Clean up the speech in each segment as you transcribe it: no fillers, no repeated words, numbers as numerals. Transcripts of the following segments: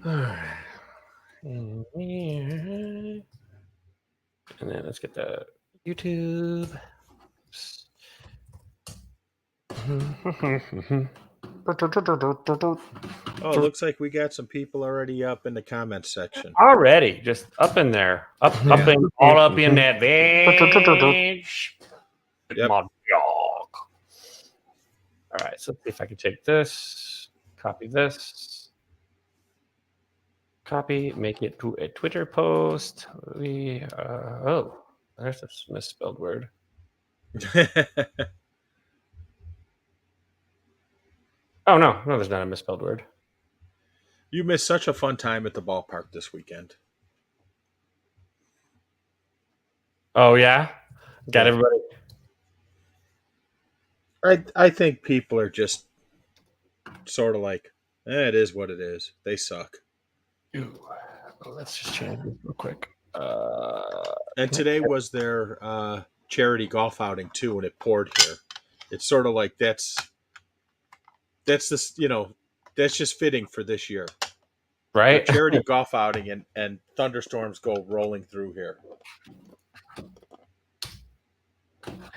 All right. And then let's get the YouTube. Oh, it looks like we got some people already up in the comments section. Already, just up in there, all up in that bitch. Yep. My dog. All right, so let's see if I can take this, copy this, make it to a Twitter post. Oh, there's a misspelled word. Oh no, there's not a misspelled word. You missed such a fun time at the ballpark this weekend. Oh yeah, got everybody. I think people are just sort of like, it is what it is. They suck. Ooh, let's just change this real quick. And today was their charity golf outing too, and it poured here. It's sort of like that's this, that's just fitting for this year, right? A charity golf outing and thunderstorms go rolling through here.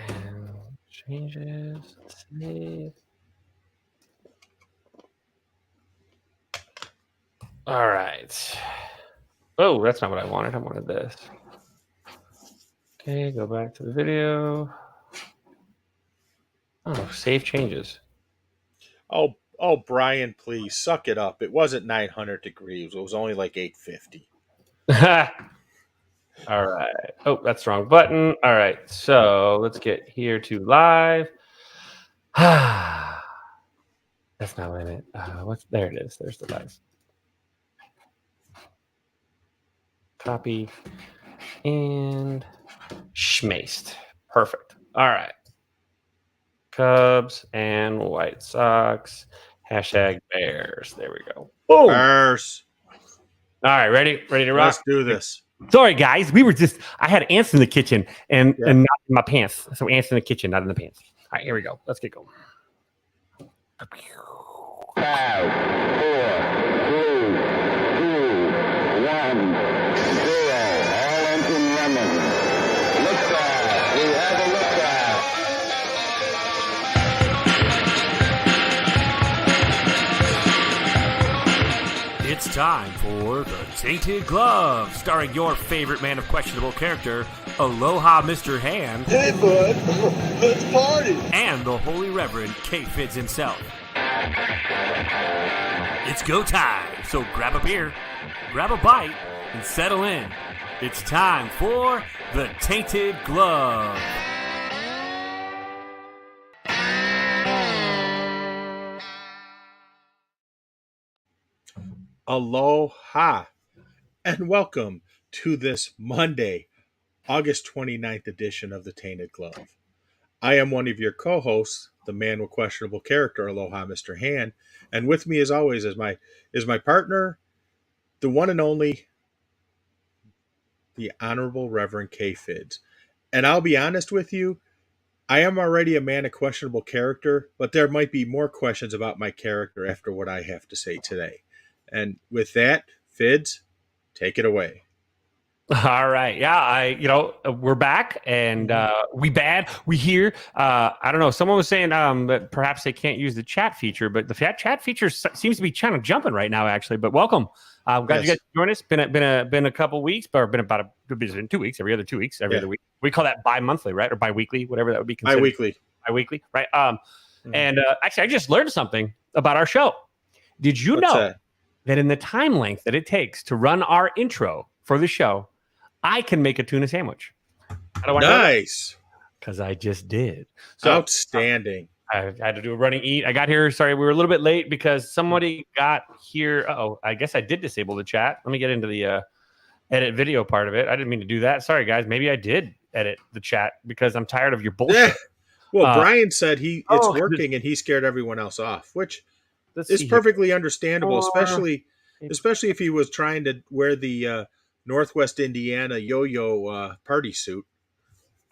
And changes. Save. All right. Oh, that's not what I wanted. I wanted this. Okay, go back to the video. Oh, save changes. Oh, Brian, please suck it up. It wasn't 900 degrees. It was only like 850. All right. Oh, that's the wrong button. All right. So let's get here to live. That's not what I meant. There it is. There's the device. Copy and schmaced. Perfect. All right. Cubs and White Sox. Hashtag Bears. There we go. Boom. Bears. All right. Ready to rock? Let's do this. Sorry, guys. I had ants in the kitchen and not in my pants. So ants in the kitchen, not in the pants. All right, here we go. Let's get going. 5, 4, 3, 2, 1, 0. All engine running. Liftoff. We have a liftoff. It's time for The Tainted Glove, starring your favorite man of questionable character, Aloha Mr. Hand. Hey, bud, let's party. And the Holy Reverend KFidds himself. It's go time, so grab a beer, grab a bite, and settle in. It's time for The Tainted Glove. Aloha, and welcome to this Monday, August 29th edition of The Tainted Glove. I am one of your co-hosts, the man with questionable character, Aloha Mr. Han, and with me as always is my partner, the one and only, the Honorable Reverend KFidds. And I'll be honest with you, I am already a man of questionable character, but there might be more questions about my character after what I have to say today. And with that, Fidds, take it away. All right. Yeah, we're back and we here. I don't know. Someone was saying that perhaps they can't use the chat feature, but the chat feature seems to be kind of jumping right now, actually. But welcome. I'm glad you guys joined us. Been a couple weeks, or been about 2 weeks, every other 2 weeks, every other week. We call that bi-monthly, right? Or bi-weekly, whatever that would be considered. Bi-weekly, right? And actually, I just learned something about our show. Did you know that in the time length that it takes to run our intro for the show, I can make a tuna sandwich? Nice. Because I just did. So outstanding. I had to do a running eat. I got here. Sorry, we were a little bit late because somebody got here. I guess I did disable the chat. Let me get into the edit video part of it. I didn't mean to do that. Sorry, guys. Maybe I did edit the chat because I'm tired of your bullshit. Yeah. Well, Brian said it's working and he scared everyone else off, which is perfectly understandable, especially if he was trying to wear the Northwest Indiana yo-yo party suit.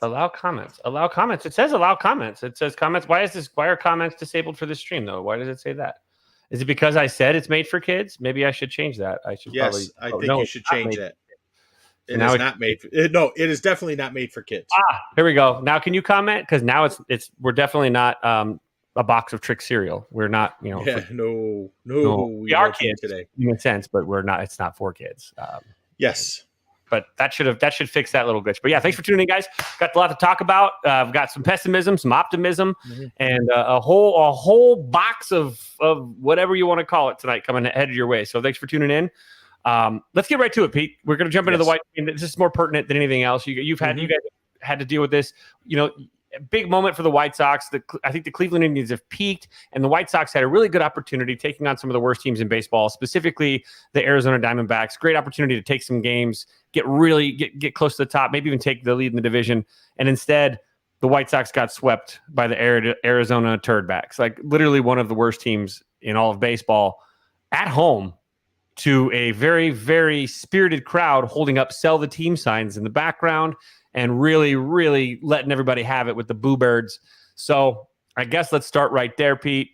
Allow comments. It says allow comments. It says comments. Why are comments disabled for this stream though? Why does it say that? Is it because I said it's made for kids? Maybe I should change that. I should probably. Yes, I Oh, think no, you it's should not change made- that. So It now is it's- not made. No, it is definitely not made for kids. Here we go. Now, can you comment? Because now it's we're definitely not a box of trick cereal. We're not, Yeah, no, we are won't be kids today. in a sense, but we're not. It's not for kids. Yes. But that should fix that little glitch. But yeah, thanks for tuning in, guys. Got a lot to talk about. We've got some pessimism, some optimism, and a whole box of whatever you want to call it tonight coming headed your way. So thanks for tuning in. Let's get right to it, Pete. We're going to jump into the white. This is more pertinent than anything else. You guys had to deal with this. A big moment for the White Sox. I think the Cleveland Indians have peaked, and the White Sox had a really good opportunity taking on some of the worst teams in baseball, specifically the Arizona Diamondbacks. Great opportunity to take some games, get close to the top, maybe even take the lead in the division. And instead, the White Sox got swept by the Arizona Turdbacks, like literally one of the worst teams in all of baseball, at home to a very, very spirited crowd holding up "Sell the Team" signs in the background and really, really letting everybody have it with the Boo Birds. So I guess let's start right there, Pete.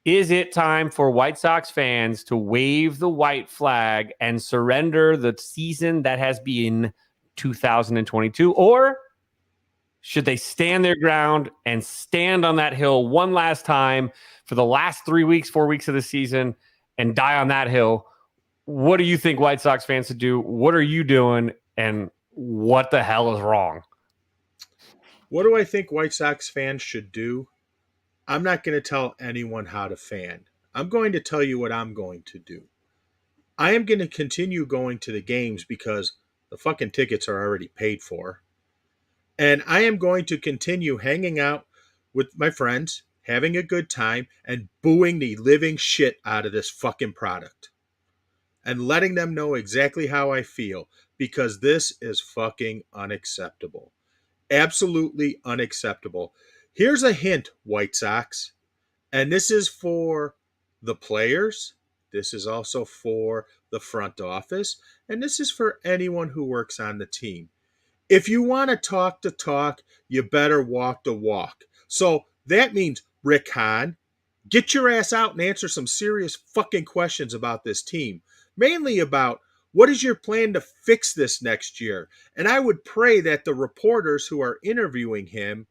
Is it time for White Sox fans to wave the white flag and surrender the season that has been 2022? Or should they stand their ground and stand on that hill one last time for the last 4 weeks of the season and die on that hill? What do you think White Sox fans should do? What are you doing? And what the hell is wrong? What do I think White Sox fans should do? I'm not going to tell anyone how to fan. I'm going to tell you what I'm going to do. I am going to continue going to the games because the fucking tickets are already paid for. And I am going to continue hanging out with my friends, having a good time, and booing the living shit out of this fucking product. And letting them know exactly how I feel, because this is fucking unacceptable. Absolutely unacceptable. Here's a hint, White Sox, and this is for the players. This is also for the front office, and this is for anyone who works on the team. If you want to talk the talk, you better walk the walk. So that means, Rick Hahn, get your ass out and answer some serious fucking questions about this team. Mainly about what is your plan to fix this next year? And I would pray that the reporters who are interviewing him,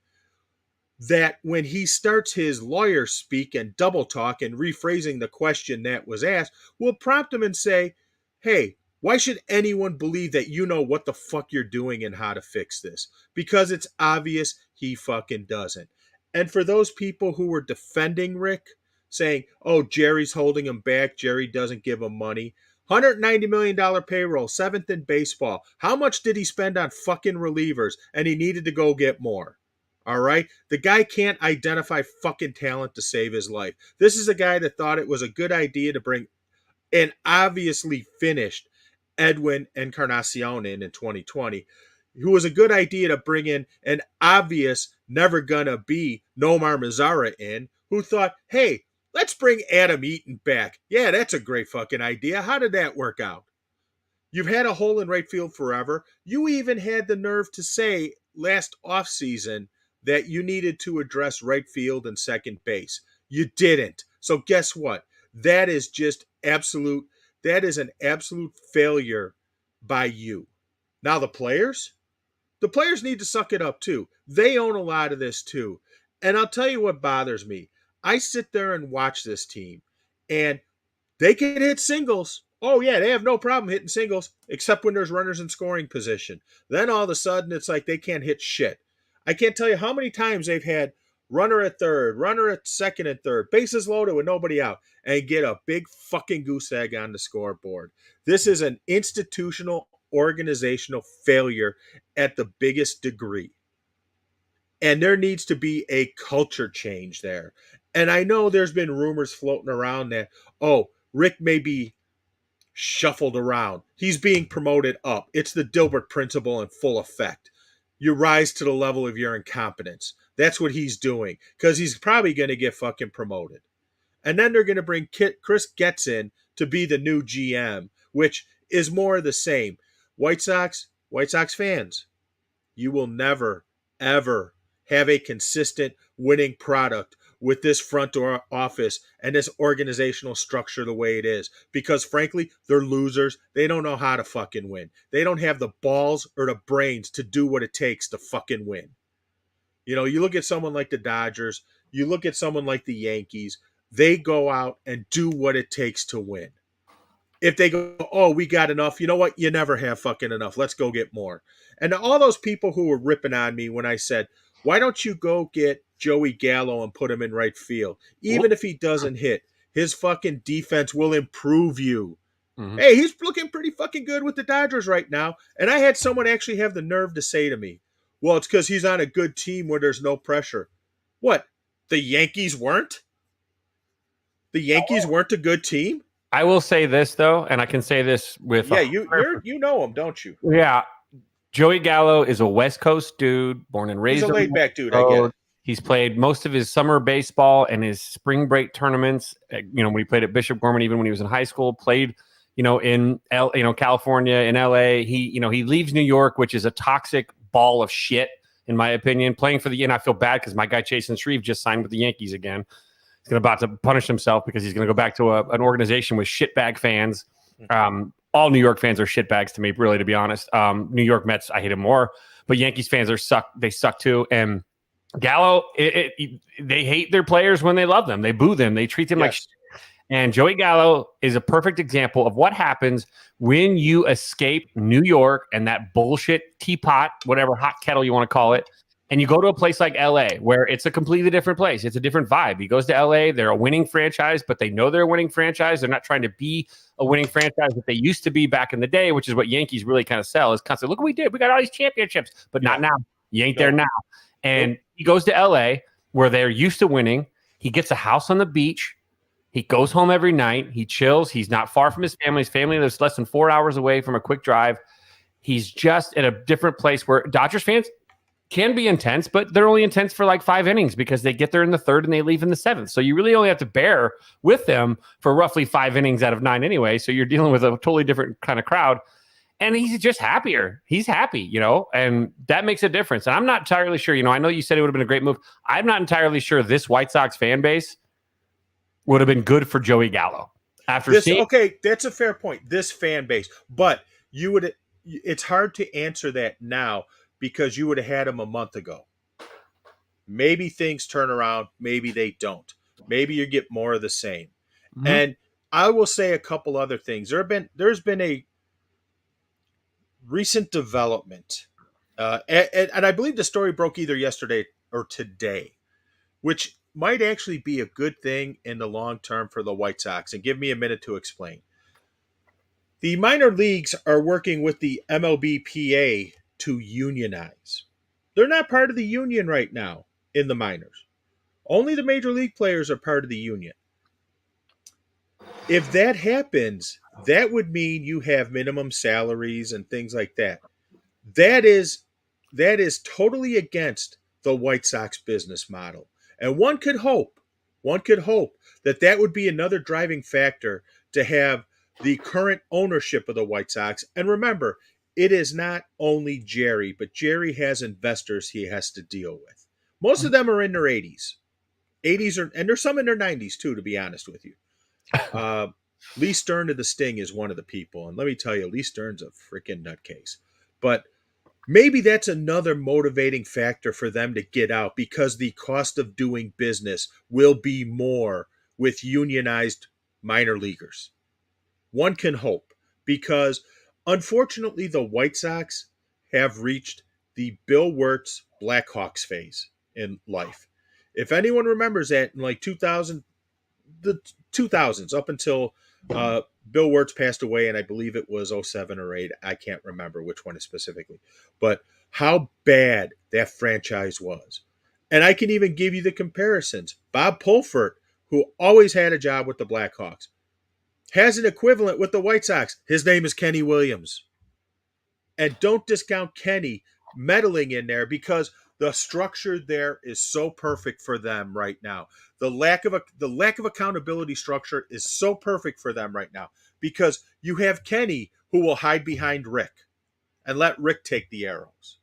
that when he starts his lawyer speak and double talk and rephrasing the question that was asked, will prompt him and say, hey, why should anyone believe that you know what the fuck you're doing and how to fix this? Because it's obvious he fucking doesn't. And for those people who were defending Rick, saying, oh, Jerry's holding him back, Jerry doesn't give him money. $190 million payroll, 7th in baseball. How much did he spend on fucking relievers? And he needed to go get more. All right? The guy can't identify fucking talent to save his life. This is a guy that thought it was a good idea to bring an obviously finished Edwin Encarnacion in 2020, who was a good idea to bring in an obvious never gonna be Nomar Mazara in, who thought, hey, let's bring Adam Eaton back. Yeah, that's a great fucking idea. How did that work out? You've had a hole in right field forever. You even had the nerve to say last offseason that you needed to address right field and second base. You didn't. So guess what? That is just absolute. That is an absolute failure by you. Now the players need to suck it up too. They own a lot of this too. And I'll tell you what bothers me. I sit there and watch this team, and they can hit singles. Oh, yeah, they have no problem hitting singles, except when there's runners in scoring position. Then all of a sudden, it's like they can't hit shit. I can't tell you how many times they've had runner at third, runner at second and third, bases loaded with nobody out, and get a big fucking goose egg on the scoreboard. This is an institutional, organizational failure at the biggest degree. And there needs to be a culture change there. And I know there's been rumors floating around that, oh, Rick may be shuffled around. He's being promoted up. It's the Dilbert principle in full effect. You rise to the level of your incompetence. That's what he's doing, because he's probably going to get fucking promoted. And then they're going to bring Chris Getz in to be the new GM, which is more of the same. White Sox fans, you will never, ever have a consistent winning product with this front door office and this organizational structure the way it is. Because frankly, they're losers. They don't know how to fucking win. They don't have the balls or the brains to do what it takes to fucking win. You know, you look at someone like the Dodgers, you look at someone like the Yankees, they go out and do what it takes to win. If they go, oh, we got enough, you know what? You never have fucking enough. Let's go get more. And all those people who were ripping on me when I said, why don't you go get Joey Gallo and put him in right field? Even if he doesn't hit, his fucking defense will improve you. Mm-hmm. Hey, he's looking pretty fucking good with the Dodgers right now. And I had someone actually have the nerve to say to me, well, it's because he's on a good team where there's no pressure. What? The Yankees weren't? The Yankees weren't a good team? I will say this, though, and I can say this with... Yeah, you know him, don't you? Yeah. Joey Gallo is a West Coast dude, born and raised. He's a laid-back dude, I get it. He's played most of his summer baseball and his spring break tournaments. You know, when he played at Bishop Gorman, even when he was in high school, played, you know, in California, in LA. He leaves New York, which is a toxic ball of shit, in my opinion. Playing for and I feel bad because my guy Jason Shreve just signed with the Yankees again. He's about to punish himself because he's going to go back to an organization with shitbag fans. All New York fans are shitbags to me, really, to be honest. New York Mets, I hate them more, but Yankees fans they suck too. And Gallo, they hate their players when they love them. They boo them. They treat them like shit. And Joey Gallo is a perfect example of what happens when you escape New York and that bullshit teapot, whatever hot kettle you want to call it, and you go to a place like LA where it's a completely different place. It's a different vibe. He goes to LA. They're a winning franchise, but they know they're a winning franchise. They're not trying to be a winning franchise that they used to be back in the day, which is what Yankees really kind of sell, is constantly, look what we did. We got all these championships, but not now. You ain't there now. And he goes to LA where they're used to winning. He gets a house on the beach. He goes home every night. He chills. He's not far from his family. His family lives less than 4 hours away from a quick drive. He's just at a different place where Dodgers fans can be intense, but they're only intense for like 5 innings because they get there in the third and they leave in the seventh. So you really only have to bear with them for roughly 5 innings out of 9 anyway. So you're dealing with a totally different kind of crowd. And he's just happier. He's happy, and that makes a difference. And I'm not entirely sure, I know you said it would have been a great move. I'm not entirely sure this White Sox fan base would have been good for Joey Gallo. Okay, that's a fair point. This fan base. But it's hard to answer that now because you would have had him a month ago. Maybe things turn around. Maybe they don't. Maybe you get more of the same. Mm-hmm. And I will say a couple other things. There's been a recent development, and I believe the story broke either yesterday or today, which might actually be a good thing in the long term for the White Sox. And give me a minute to explain. The minor leagues are working with the MLBPA to unionize. They're not part of the union right now in the minors. Only the major league players are part of the union. If that happens, that would mean you have minimum salaries and things like that. That is totally against the White Sox business model. And one could hope that would be another driving factor to have the current ownership of the White Sox. And remember, it is not only Jerry, but Jerry has investors he has to deal with. Most of them are in their 80s. And there's some in their 90s too, to be honest with you. Lee Stern of the Sting is one of the people. And let me tell you, Lee Stern's a freaking nutcase. But maybe that's another motivating factor for them to get out because the cost of doing business will be more with unionized minor leaguers. One can hope because, unfortunately, the White Sox have reached the Bill Wirtz Blackhawks phase in life. If anyone remembers that in like 2000, the 2000s, up until Bill Wirtz passed away, and I believe it was 07 or 08. I can't remember which one specifically. But how bad that franchise was. And I can even give you the comparisons. Bob Pulford, who always had a job with the Blackhawks, has an equivalent with the White Sox. His name is Kenny Williams. And don't discount Kenny meddling in there because the structure there is so perfect for them right now. The lack of accountability structure is so perfect for them right now because you have Kenny who will hide behind Rick and let Rick take the arrows.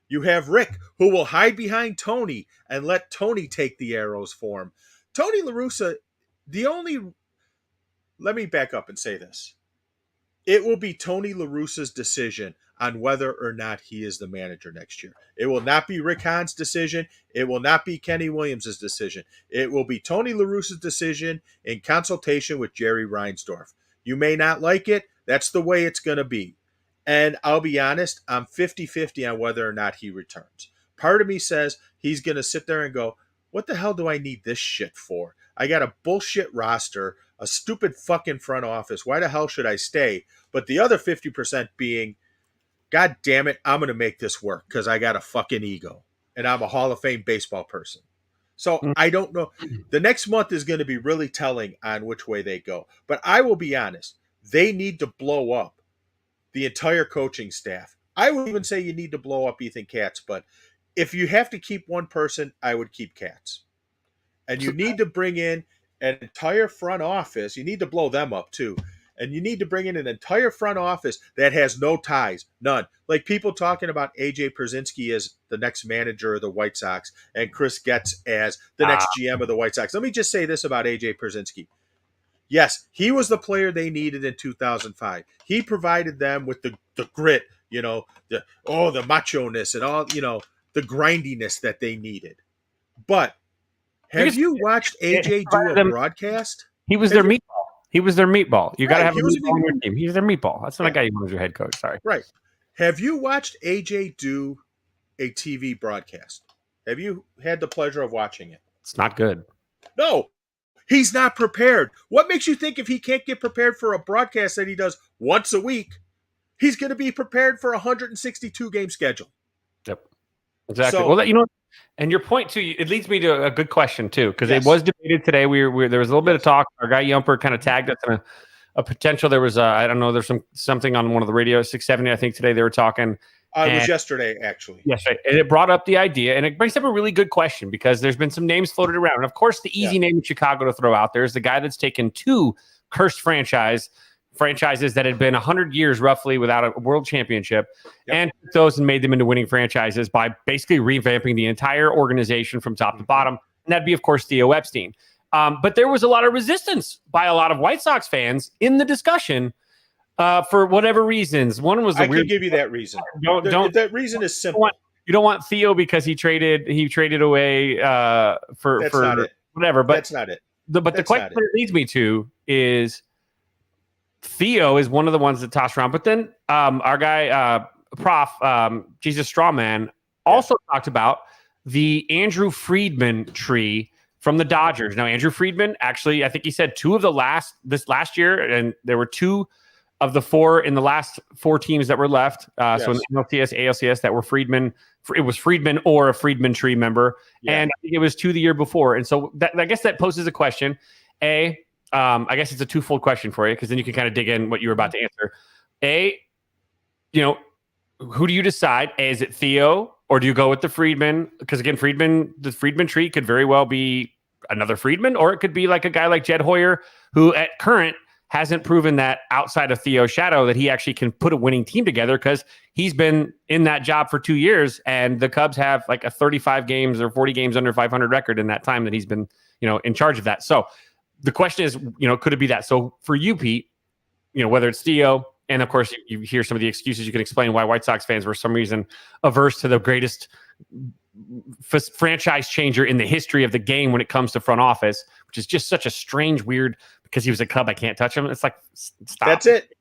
You have Rick, who will hide behind Tony and let Tony take the arrows for him. Tony La Russa, let me back up and say this. It will be Tony La Russa's decision on whether or not he is the manager next year. It will not be Rick Hahn's decision. It will not be Kenny Williams' decision. It will be Tony La Russa's decision in consultation with Jerry Reinsdorf. You may not like it. That's the way it's going to be. And I'll be honest, I'm 50-50 on whether or not he returns. Part of me says he's going to sit there and go, what the hell do I need this shit for? I got a bullshit roster, a stupid fucking front office. Why the hell should I stay? But the other 50% being, God damn it, I'm going to make this work because I got a fucking ego. And I'm a Hall of Fame baseball person. So I don't know. The next month is going to be really telling on which way they go. But I will be honest. They need to blow up the entire coaching staff. I would even say you need to blow up Ethan Katz. But if you have to keep one person, I would keep Katz. And you need to bring in an entire front office. You need to blow them up too. And you need to bring in an entire front office that has no ties, none. Like people talking about AJ Pierzynski as the next manager of the White Sox and Chris Getz as the next GM of the White Sox. Let me just say this about AJ Pierzynski. Yes, he was the player they needed in 2005. He provided them with the grit, the macho-ness and all, the grindiness that they needed. But have you watched AJ do a broadcast? He was their meatball. He was their meatball. You got to have a meatball on your team. He's their meatball. That's not a guy you want as your head coach. Sorry. Right. Have you watched AJ do a TV broadcast? Have you had the pleasure of watching it? It's not good. No. He's not prepared. What makes you think if he can't get prepared for a broadcast that he does once a week, he's going to be prepared for a 162 game schedule? Yep. Exactly. So, well, and your point too, it leads me to a good question too, because it was debated today. There was a little bit of talk. Our guy Yumper kind of tagged us in a potential. There was I don't know. There's something on one of the radios, 670. I think today they were talking. It was yesterday, actually. Yes, right. And it brought up the idea, and it brings up a really good question because there's been some names floated around. And of course, the easy name in Chicago to throw out there is the guy that's taken two cursed franchises that had been 100 years roughly without a world championship, and took those and made them into winning franchises by basically revamping the entire organization from top to bottom. And that'd be, of course, Theo Epstein. But there was a lot of resistance by a lot of White Sox fans in the discussion for whatever reasons. One was I can give you that reason. That reason is simple. You don't want Theo because he traded away for whatever. But that's not it. The question that it leads me to is Theo is one of the ones that tossed around. But then our guy, Jesus Strawman, also talked about the Andrew Friedman tree from the Dodgers. Now, Andrew Friedman, actually, I think he said two of this last year, and there were two of the four in the last four teams that were left. So in the NLCS, ALCS, that were Friedman. It was Friedman or a Friedman tree member. Yeah. And I think it was two the year before. And so I guess that poses a question. I guess it's a twofold question for you, because then you can kind of dig in what you were about to answer. Who do you decide? Is it Theo, or do you go with the Friedman? Because again, the Friedman tree could very well be another Friedman, or it could be like a guy like Jed Hoyer, who at current hasn't proven that outside of Theo's shadow that he actually can put a winning team together, because he's been in that job for 2 years, and the Cubs have like a 35 games or 40 games under 500 record in that time that he's been, in charge of that. So the question is, could it be that? So for you, Pete, whether it's Theo, and of course you hear some of the excuses, you can explain why White Sox fans were for some reason averse to the greatest franchise changer in the history of the game when it comes to front office, which is just such a strange, weird, because he was a Cub, I can't touch him. It's like, stop. That's it.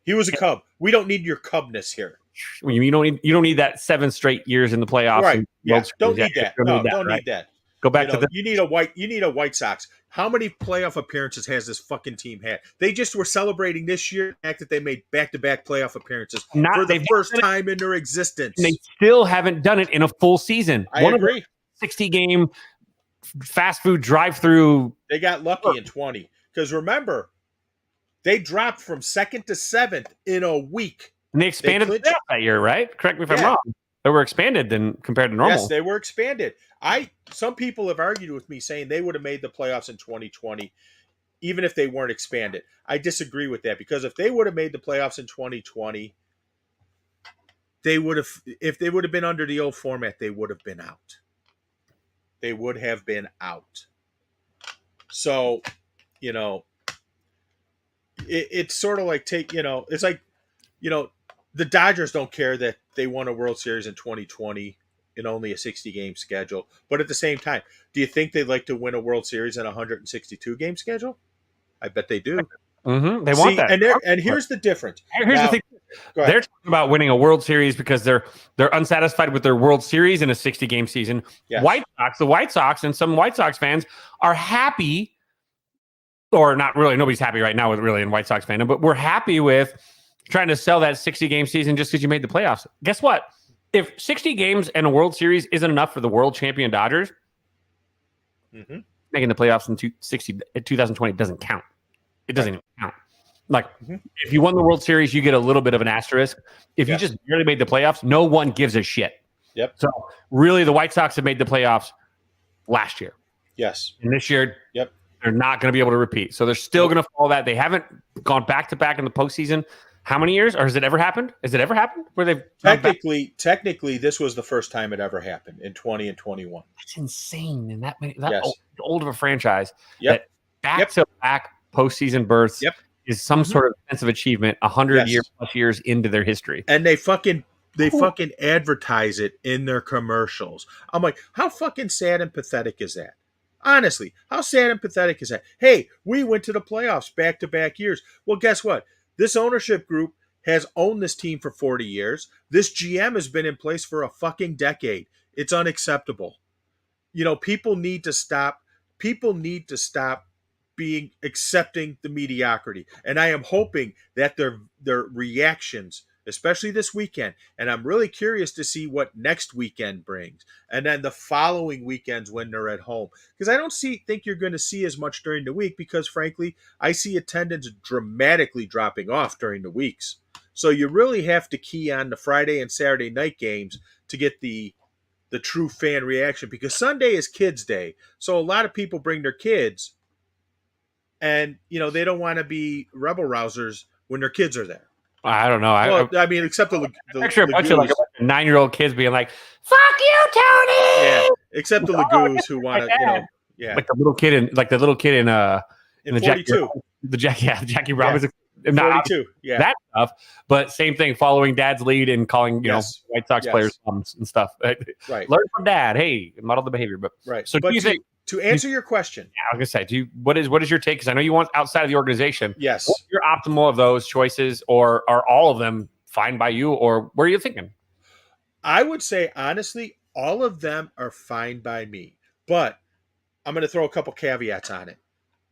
He was a Cub. We don't need your Cubness here. You don't need that 7 straight years in the playoffs. Right. Yeah. Don't need that. No, don't need that. Go back to you need a White Sox. How many playoff appearances has this fucking team had? They just were celebrating this year the fact that they made back-to-back playoff appearances for the first time in their existence. And they still haven't done it in a full season. I agree. 60-game fast food drive-through. They got lucky in 20. Because remember, they dropped from 2nd to 7th in a week. And they expanded the playoff that year, right? Correct me if I'm wrong. They were expanded than compared to normal. Yes, they were expanded. Some people have argued with me saying they would have made the playoffs in 2020, even if they weren't expanded. I disagree with that, because if they would have made the playoffs in 2020, they would have, if they would have been under the old format, they would have been out. They would have been out. So, you know, it's sort of like it's like, the Dodgers don't care that they won a World Series in 2020 in only a 60-game schedule. But at the same time, do you think they'd like to win a World Series in a 162-game schedule? I bet they do. Mm-hmm. They want that. And here's the difference. Here's the thing. They're talking about winning a World Series because they're unsatisfied with their World Series in a 60-game season. Yes. The White Sox, and some White Sox fans are happy, or not really. Nobody's happy right now with really in White Sox fandom, but we're happy with trying to sell that 60-game season just because you made the playoffs. Guess what? If 60 games and a World Series isn't enough for the world champion Dodgers, making the playoffs in 2020 doesn't count. It doesn't even count. Like, if you won the World Series, you get a little bit of an asterisk. If you just barely made the playoffs, no one gives a shit. Yep. So, really, the White Sox have made the playoffs last year. Yes. And this year, yep, they're not going to be able to repeat. So, they're still going to follow that. They haven't gone back-to-back in the postseason. How many years? Or has it ever happened? Has it ever happened where they've technically this was the first time it ever happened in 20 and 21. That's insane. And that Yes. old of a franchise. Yep. That back-to-back postseason berths Yep. is some sort of sense of achievement 100 years into their history. And they fucking advertise it in their commercials. I'm like, how fucking sad and pathetic is that? Honestly, how sad and pathetic is that? Hey, we went to the playoffs back-to-back years. Well, guess what? This ownership group has owned this team for 40 years. This GM has been in place for a fucking decade. It's unacceptable. People need to stop. People need to stop accepting the mediocrity. And I am hoping that their reactions, especially this weekend, and I'm really curious to see what next weekend brings, and then the following weekends when they're at home, because I don't think you're going to see as much during the week, because frankly I see attendance dramatically dropping off during the weeks. So you really have to key on the Friday and Saturday night games to get the true fan reaction, because Sunday is kids day, so a lot of people bring their kids, and they don't want to be rebel rousers when their kids are there. I don't know. I mean, except the picture a bunch of 9-year-old kids being like, "Fuck you, Tony!" Yeah, except the Lagoos who want to, like the little kid in the 42, Jackie Robinson. Yeah. 42, yeah, that stuff. But same thing, following Dad's lead and calling White Sox players and stuff. Right, learn from Dad. Hey, model the behavior. But right. So, but do you think? To answer your question, I was gonna say, what is your take? Because I know you want outside of the organization. Yes. What's your optimal of those choices, or are all of them fine by you, or where are you thinking? I would say honestly, all of them are fine by me, but I'm going to throw a couple caveats on it.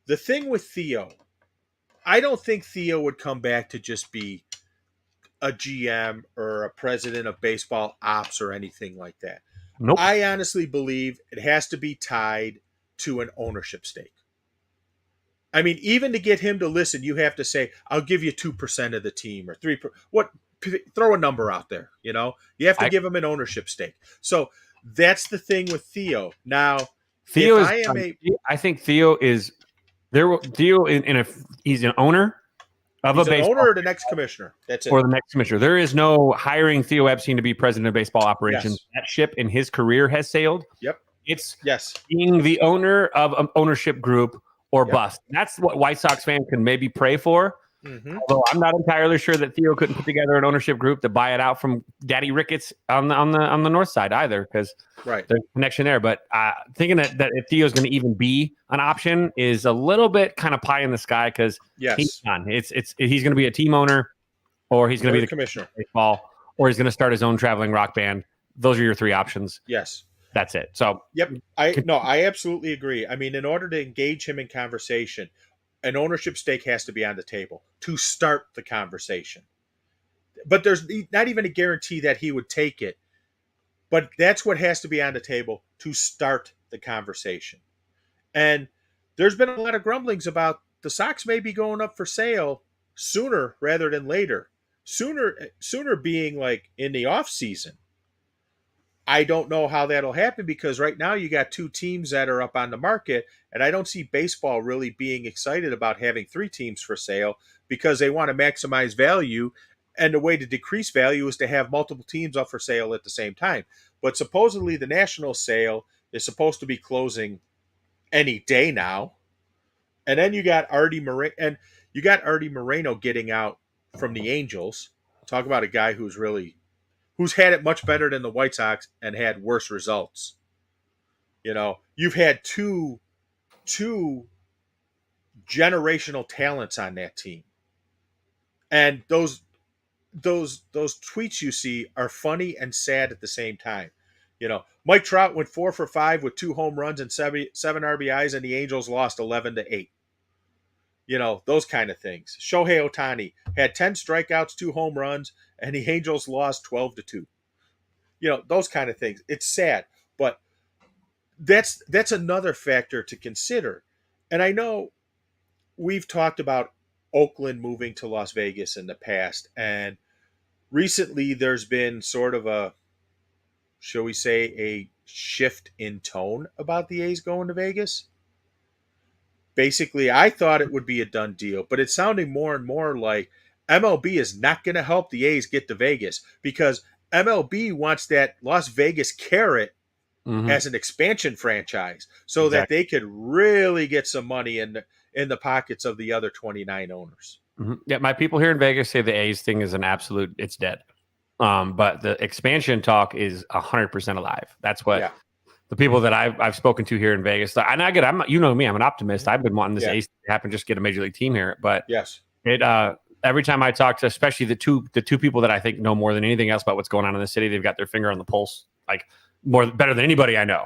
The thing with Theo, I don't think Theo would come back to just be a GM or a president of baseball ops or anything like that. Nope. I honestly believe it has to be tied to an ownership stake. I mean, even to get him to listen, you have to say, "I'll give you 2% of the team or 3%." Throw a number out there. You have to give him an ownership stake. So that's the thing with Theo. Now, I think Theo is there. Theo he's an owner of a baseball, owner or the next commissioner. That's it. Or the next commissioner. There is no hiring Theo Epstein to be president of baseball operations. Yes. That ship in his career has sailed. Yep. It's yes. being the owner of an ownership group or bust. That's what White Sox fans can maybe pray for. Mm-hmm. Although I'm not entirely sure that Theo couldn't put together an ownership group to buy it out from Daddy Ricketts on the north side either, because there's a connection there. But thinking that if Theo's going to even be an option is a little bit kind of pie in the sky, because he's done. He's going to be a team owner, or he's going to be the commissioner of baseball, or he's going to start his own traveling rock band. Those are your three options. Yes. That's it. So I absolutely agree. I mean, in order to engage him in conversation, an ownership stake has to be on the table to start the conversation. But there's not even a guarantee that he would take it. But that's what has to be on the table to start the conversation. And there's been a lot of grumblings about the Sox may be going up for sale sooner rather than later. Sooner being like in the off season. I don't know how that'll happen, because right now you got two teams that are up on the market, and I don't see baseball really being excited about having three teams for sale, because they want to maximize value And the way to decrease value is to have multiple teams up for sale at the same time. But supposedly the national sale is supposed to be closing any day now. And then you got Artie Moreno getting out from the Angels. Talk about a guy who's had it much better than the White Sox and had worse results. You've had two generational talents on that team. And those tweets you see are funny and sad at the same time. Mike Trout went 4 for 5 with 2 home runs and seven RBIs, and the Angels lost 11-8. Those kind of things. Shohei Ohtani had 10 strikeouts, 2 home runs, and the Angels lost 12-2. Those kind of things. It's sad, but that's another factor to consider. And I know we've talked about Oakland moving to Las Vegas in the past, and recently there's been sort of a, shall we say, a shift in tone about the A's going to Vegas. Basically, I thought it would be a done deal, but it's sounding more and more like MLB is not going to help the A's get to Vegas because MLB wants that Las Vegas carrot as an expansion franchise so that they could really get some money in the pockets of the other 29 owners. Yeah, my people here in Vegas say the A's thing is an absolute, it's dead. But the expansion talk is 100% alive. That's what the people that I've spoken to here in Vegas. And I'm you know me, I'm an optimist. I've been wanting this A's to happen, just get a major league team here. But it every time I talk to, especially the two people that I think know more than anything else about what's going on in the city, they've got their finger on the pulse, like better than anybody I know.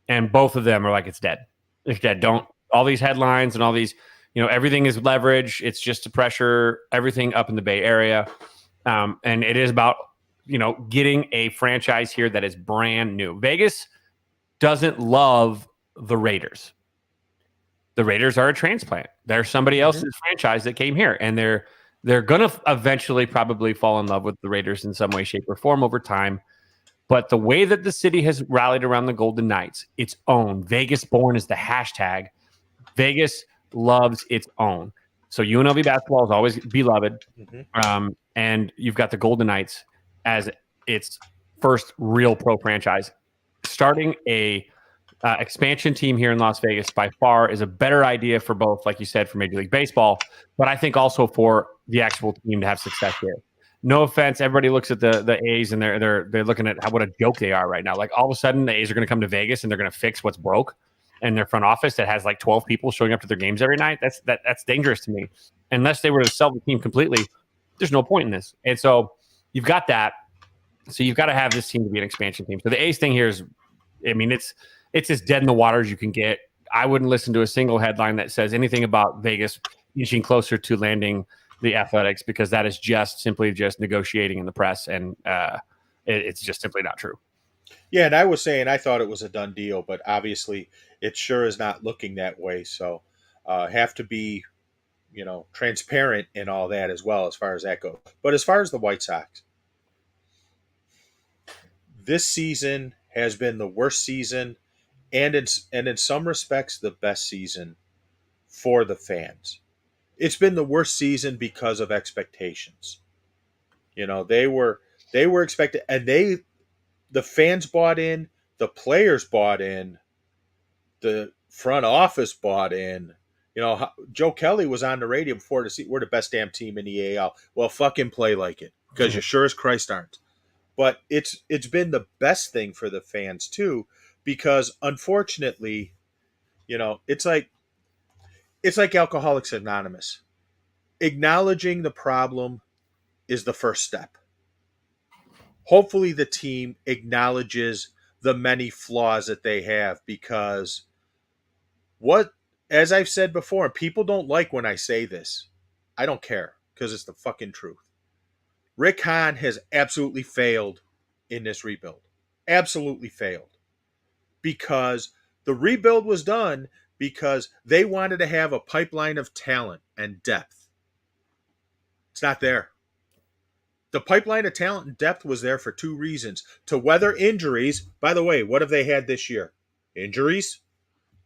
And both of them are like, it's dead. It's dead. Don't all these headlines and all these, everything is leverage. It's just to pressure everything up in the Bay Area. And it is about, getting a franchise here that is brand new. Vegas doesn't love the Raiders. The Raiders are a transplant. They're somebody else's franchise that came here, and they're going to eventually probably fall in love with the Raiders in some way, shape, or form over time. But the way that the city has rallied around the Golden Knights, its own. Vegas born is the hashtag. Vegas loves its own. So UNLV basketball is always beloved. And you've got the Golden Knights as its first real pro franchise. Starting a expansion team here in Las Vegas by far is a better idea for both, like you said, for Major League Baseball, but I think also for the actual team to have success here. No offense, everybody looks at the A's and they're looking at what a joke they are right now. Like all of a sudden the A's are going to come to Vegas and they're going to fix what's broke in their front office that has like 12 people showing up to their games every night. That's dangerous to me. Unless they were to sell the team completely, there's no point in this. And so you've got that. So you've got to have this team to be an expansion team. So the A's thing here is, it's as dead in the water as you can get. I wouldn't listen to a single headline that says anything about Vegas inching closer to landing the Athletics, because that is just simply negotiating in the press, and it's just simply not true. Yeah, and I was saying I thought it was a done deal, but obviously it sure is not looking that way. So have to be, transparent in all that as well as far as that goes. But as far as the White Sox, this season has been the worst season, and in some respects the best season for the fans. It's been the worst season because of expectations. They were expected, and the fans bought in, the players bought in, the front office bought in. Joe Kelly was on the radio before to see we're the best damn team in the AL. Well, fucking play like it, because you sure as Christ aren't. But it's been the best thing for the fans too, because unfortunately, it's like Alcoholics Anonymous. Acknowledging the problem is the first step. Hopefully the team acknowledges the many flaws that they have, because as I've said before, people don't like when I say this. I don't care, because it's the fucking truth. Rick Hahn has absolutely failed in this rebuild. Absolutely failed. Because the rebuild was done because they wanted to have a pipeline of talent and depth. It's not there. The pipeline of talent and depth was there for 2 reasons. To weather injuries. By the way, what have they had this year? Injuries.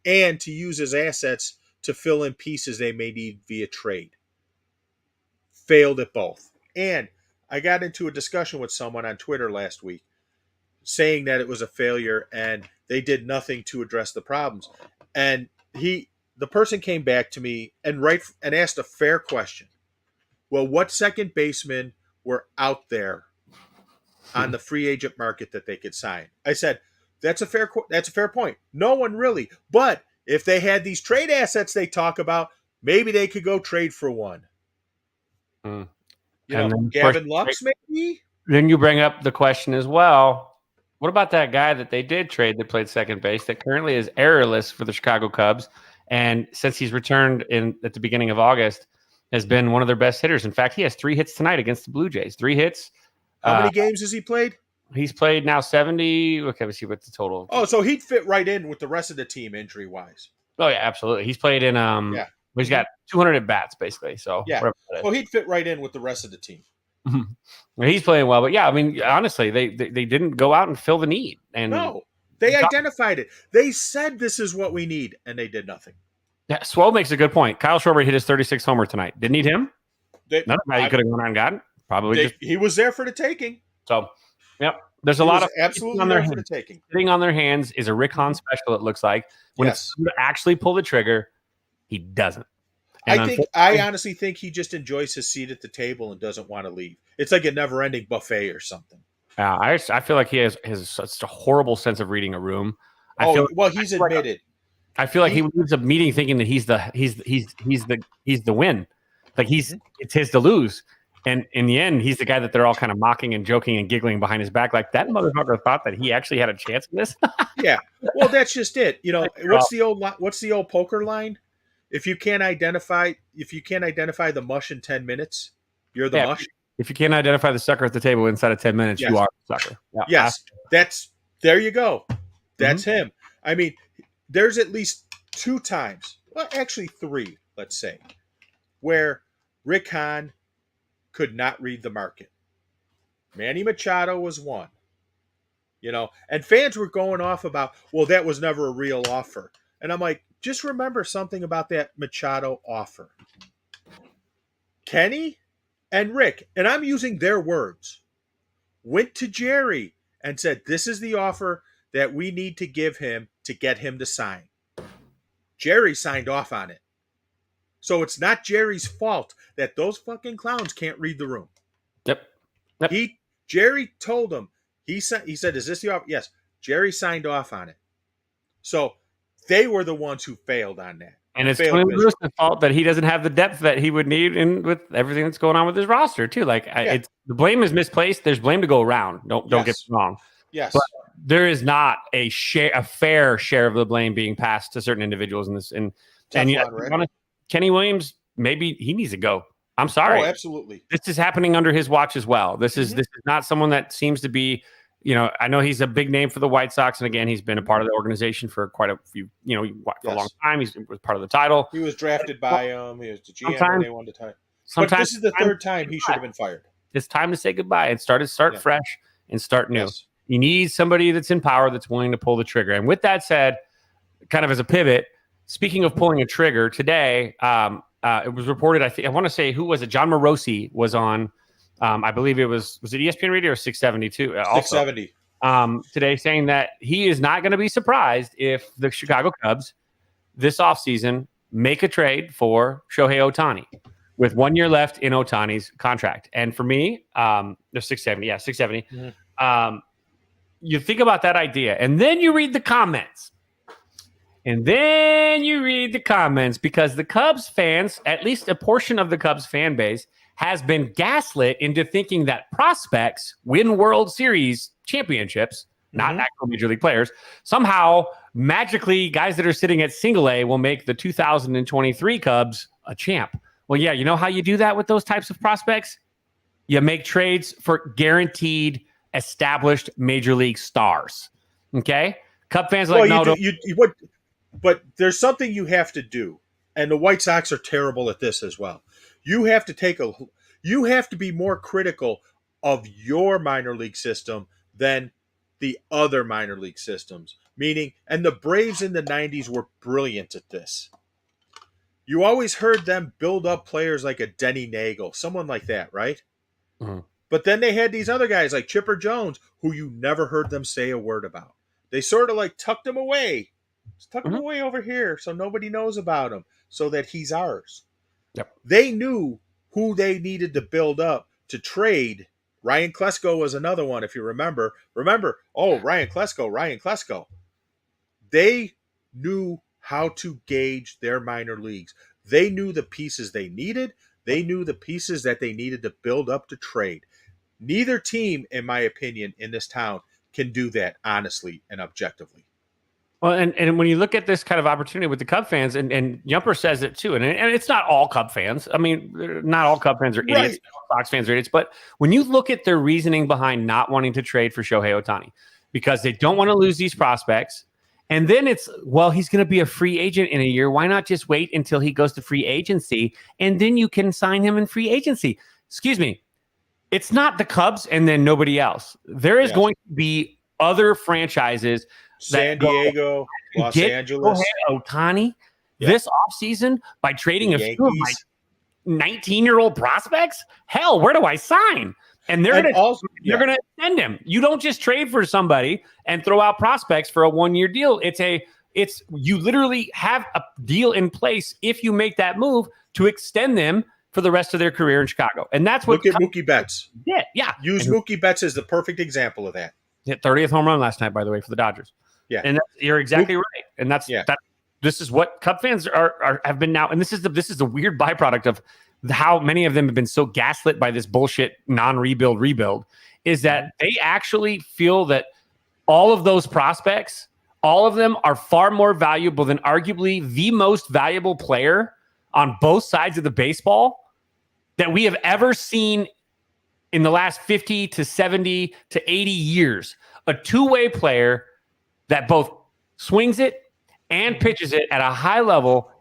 And to use as assets to fill in pieces they may need via trade. Failed at both. And I got into a discussion with someone on Twitter last week saying that it was a failure and they did nothing to address the problems. And the person came back to me and asked a fair question. Well, what second basemen were out there on the free agent market that they could sign? I said, that's a fair point. No one really. But if they had these trade assets they talk about, maybe they could go trade for one. Mm. You And know, then, Gavin Lux, maybe? Then you bring up the question as well. What about that guy that they did trade that played second base that currently is errorless for the Chicago Cubs? And since he's returned at the beginning of August, has been one of their best hitters. In fact, he has 3 hits tonight against the Blue Jays. 3 hits. How many games has he played? He's played now 70. Okay, let's see what the total. Oh, so he'd fit right in with the rest of the team injury-wise. Oh, yeah, absolutely. He's played in Yeah. He's got 200 at bats basically. So yeah. Well, he'd fit right in with the rest of the team. He's playing well, but yeah, I mean, honestly, they didn't go out and fill the need. And no, they identified it. They said this is what we need, and they did nothing. Yeah, Swole makes a good point. Kyle Schwarber hit his 36th homer tonight. Didn't need him. None of that he could have gone out and gotten. Probably he was there for the taking. So, yep. There's a lot of absolutely on their there for the taking. Sitting on their hands is a Rick Hahn special. It looks like when it's to actually pull the trigger, he doesn't. And I honestly think he just enjoys his seat at the table and doesn't want to leave. It's like a never-ending buffet or something. I feel like he has such a horrible sense of reading a room. He's admitted. I feel like he leaves a meeting thinking that he's the win, like it's his to lose, and in the end, he's the guy that they're all kind of mocking and joking and giggling behind his back, like that motherfucker thought that he actually had a chance in this. Yeah, well, that's just it. You know, what's the old poker line? If you can't identify the mush in 10 minutes, you're the mush. If you can't identify the sucker at the table inside of 10 minutes, you are the sucker. Yeah. Yes, there you go. That's him. I mean, there's at least 2 times, well, actually 3, let's say, where Rick Hahn could not read the market. Manny Machado was one. You know, and fans were going off about, well, that was never a real offer. And I'm like, just remember something about that Machado offer. Kenny and Rick, and I'm using their words, went to Jerry and said, this is the offer that we need to give him to get him to sign. Jerry signed off on it. So it's not Jerry's fault that those fucking clowns can't read the room. Yep. Jerry told him, he said, is this the offer? Yes. Jerry signed off on it. So they were the ones who failed on that. And it's Tony Bruce's fault that he doesn't have the depth that he would need with everything that's going on with his roster too. Like the blame is misplaced. There's blame to go around. Don't get me wrong. Yes. But there is not a fair share of the blame being passed to certain individuals in this. And Kenny Williams, maybe he needs to go. I'm sorry. Oh, absolutely. This is happening under his watch as well. This is not someone that seems to be, I know he's a big name for the White Sox, and again, he's been a part of the organization for quite a few, for a long time. He was part of the title. He was drafted by him. He was the GM when they won the title. But this is the 3rd time he should have been fired. It's time to say goodbye and start fresh and start new. Yes. You need somebody that's in power that's willing to pull the trigger. And with that said, kind of as a pivot, speaking of pulling a trigger, today it was reported. I want to say, who was it? John Morosi was on. I believe it was it ESPN Radio or 672? 670. Today, saying that he is not going to be surprised if the Chicago Cubs this offseason make a trade for Shohei Ohtani with 1 year left in Ohtani's contract. And for me, there's 670. Yeah, 670. You think about that idea, and then you read the comments. Because the Cubs fans, at least a portion of the Cubs fan base, has been gaslit into thinking that prospects win World Series championships, not actual Major League players. Somehow, magically, guys that are sitting at single A will make the 2023 Cubs a champ. Well, yeah, you know how you do that with those types of prospects? You make trades for guaranteed, established Major League stars. Okay? Cub fans are like, but there's something you have to do, and the White Sox are terrible at this as well. You have to be more critical of your minor league system than the other minor league systems. Meaning, and the Braves in the 90s were brilliant at this. You always heard them build up players like a Denny Nagel, someone like that, right? Mhm. But then they had these other guys like Chipper Jones, who you never heard them say a word about. They sort of like tucked him away. Just tuck him Mhm. away over here so nobody knows about him, so that he's ours. Yep. They knew who they needed to build up to trade. Ryan Klesko was another one, if you remember. Ryan Klesko. They knew how to gauge their minor leagues. They knew the pieces they needed. They knew the pieces that they needed to build up to trade. Neither team, in my opinion, in this town can do that honestly and objectively. Well, and when you look at this kind of opportunity with the Cub fans, and Yumper says it too, and it's not all Cub fans. I mean, not all Cub fans are idiots. Right. Sox fans are idiots. But when you look at their reasoning behind not wanting to trade for Shohei Ohtani, because they don't want to lose these prospects, and then it's, well, he's going to be a free agent in a year. Why not just wait until he goes to free agency, and then you can sign him in free agency? Excuse me. It's not the Cubs and then nobody else. There is going to be other franchises. San Diego, Los Angeles. Ohtani this offseason by trading a few of my 19-year-old prospects? Hell, where do I sign? And they're going to extend him. You don't just trade for somebody and throw out prospects for a one-year deal. You literally have a deal in place if you make that move to extend them for the rest of their career in Chicago. And that's what look at Mookie Betts. Yeah. Use Mookie Betts as the perfect example of that. Hit 30th home run last night, by the way, for the Dodgers. Yeah. And you're exactly right. And this is what Cub fans have been now. And this is the weird byproduct of how many of them have been so gaslit by this bullshit rebuild, is that they actually feel that all of those prospects, all of them are far more valuable than arguably the most valuable player on both sides of the baseball that we have ever seen in the last 50 to 70 to 80 years. A two-way player that both swings it and pitches it at a high level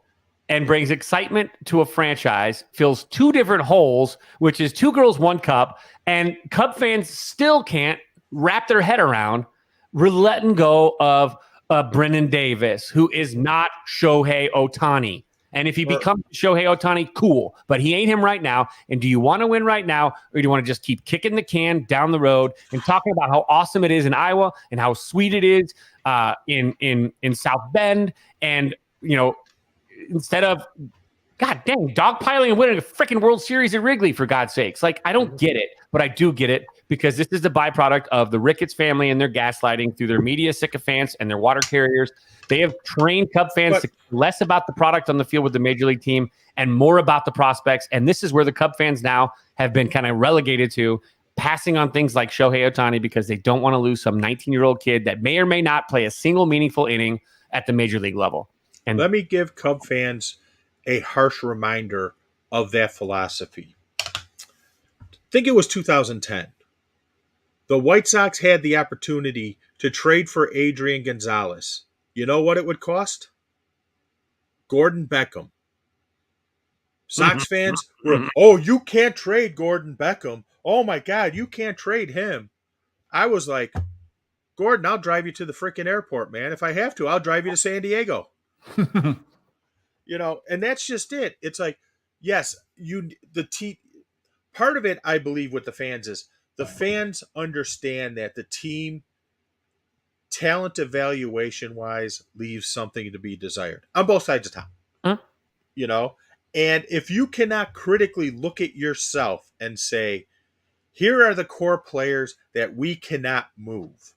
and brings excitement to a franchise, fills two different holes, which is 2 girls, 1 cup, and Cub fans still can't wrap their head around letting go of Brennan Davis, who is not Shohei Ohtani. And if he becomes Shohei Ohtani, cool. But he ain't him right now. And do you want to win right now, or do you want to just keep kicking the can down the road and talking about how awesome it is in Iowa and how sweet it is in South Bend? And, instead of, God dang, dogpiling and winning a freaking World Series at Wrigley, for God's sakes. Like, I don't get it, but I do get it, because this is the byproduct of the Ricketts family and their gaslighting through their media sycophants and their water carriers. They have trained Cub fans to care less about the product on the field with the major league team and more about the prospects. And this is where the Cub fans now have been kind of relegated to, passing on things like Shohei Ohtani because they don't want to lose some 19-year-old kid that may or may not play a single meaningful inning at the major league level. And let me give Cub fans a harsh reminder of that philosophy. I think it was 2010. The White Sox had the opportunity to trade for Adrian Gonzalez. You know what it would cost? Gordon Beckham. Sox fans were, you can't trade Gordon Beckham. Oh my God, you can't trade him. I was like, Gordon, I'll drive you to the freaking airport, man. If I have to, I'll drive you to San Diego. And that's just it. It's like, yes, part of it, I believe, with the fans is the fans understand that the team, talent evaluation wise, leaves something to be desired on both sides of town. And if you cannot critically look at yourself and say, here are the core players that we cannot move,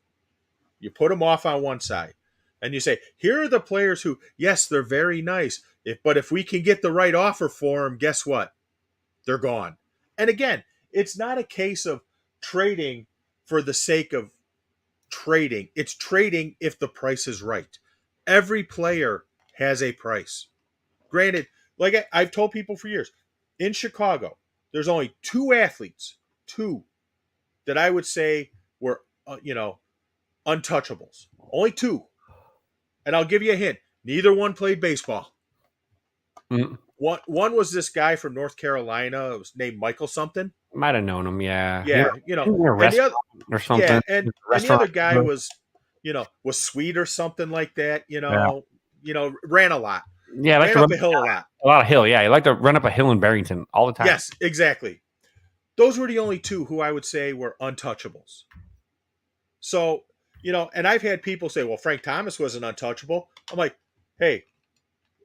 you put them off on one side. And you say, here are the players who, yes, they're very nice, but if we can get the right offer for them, guess what? They're gone. And again, it's not a case of trading for the sake of trading. It's trading if the price is right. Every player has a price. Granted, like I've told people for years, in Chicago, there's only 2 athletes, that I would say were, untouchables. Only 2. And I'll give you a hint. Neither one played baseball. One was this guy from North Carolina. It was named Michael something. Might have known him, yeah. Yeah, and the other, or something. Yeah, and the other guy was sweet or something like that. Ran a lot. Yeah, ran up a hill a lot. A lot of hill, yeah. He liked to run up a hill in Barrington all the time. Yes, exactly. those were the only two who I would say were untouchables. So, and I've had people say, well, Frank Thomas wasn't untouchable. I'm like, hey,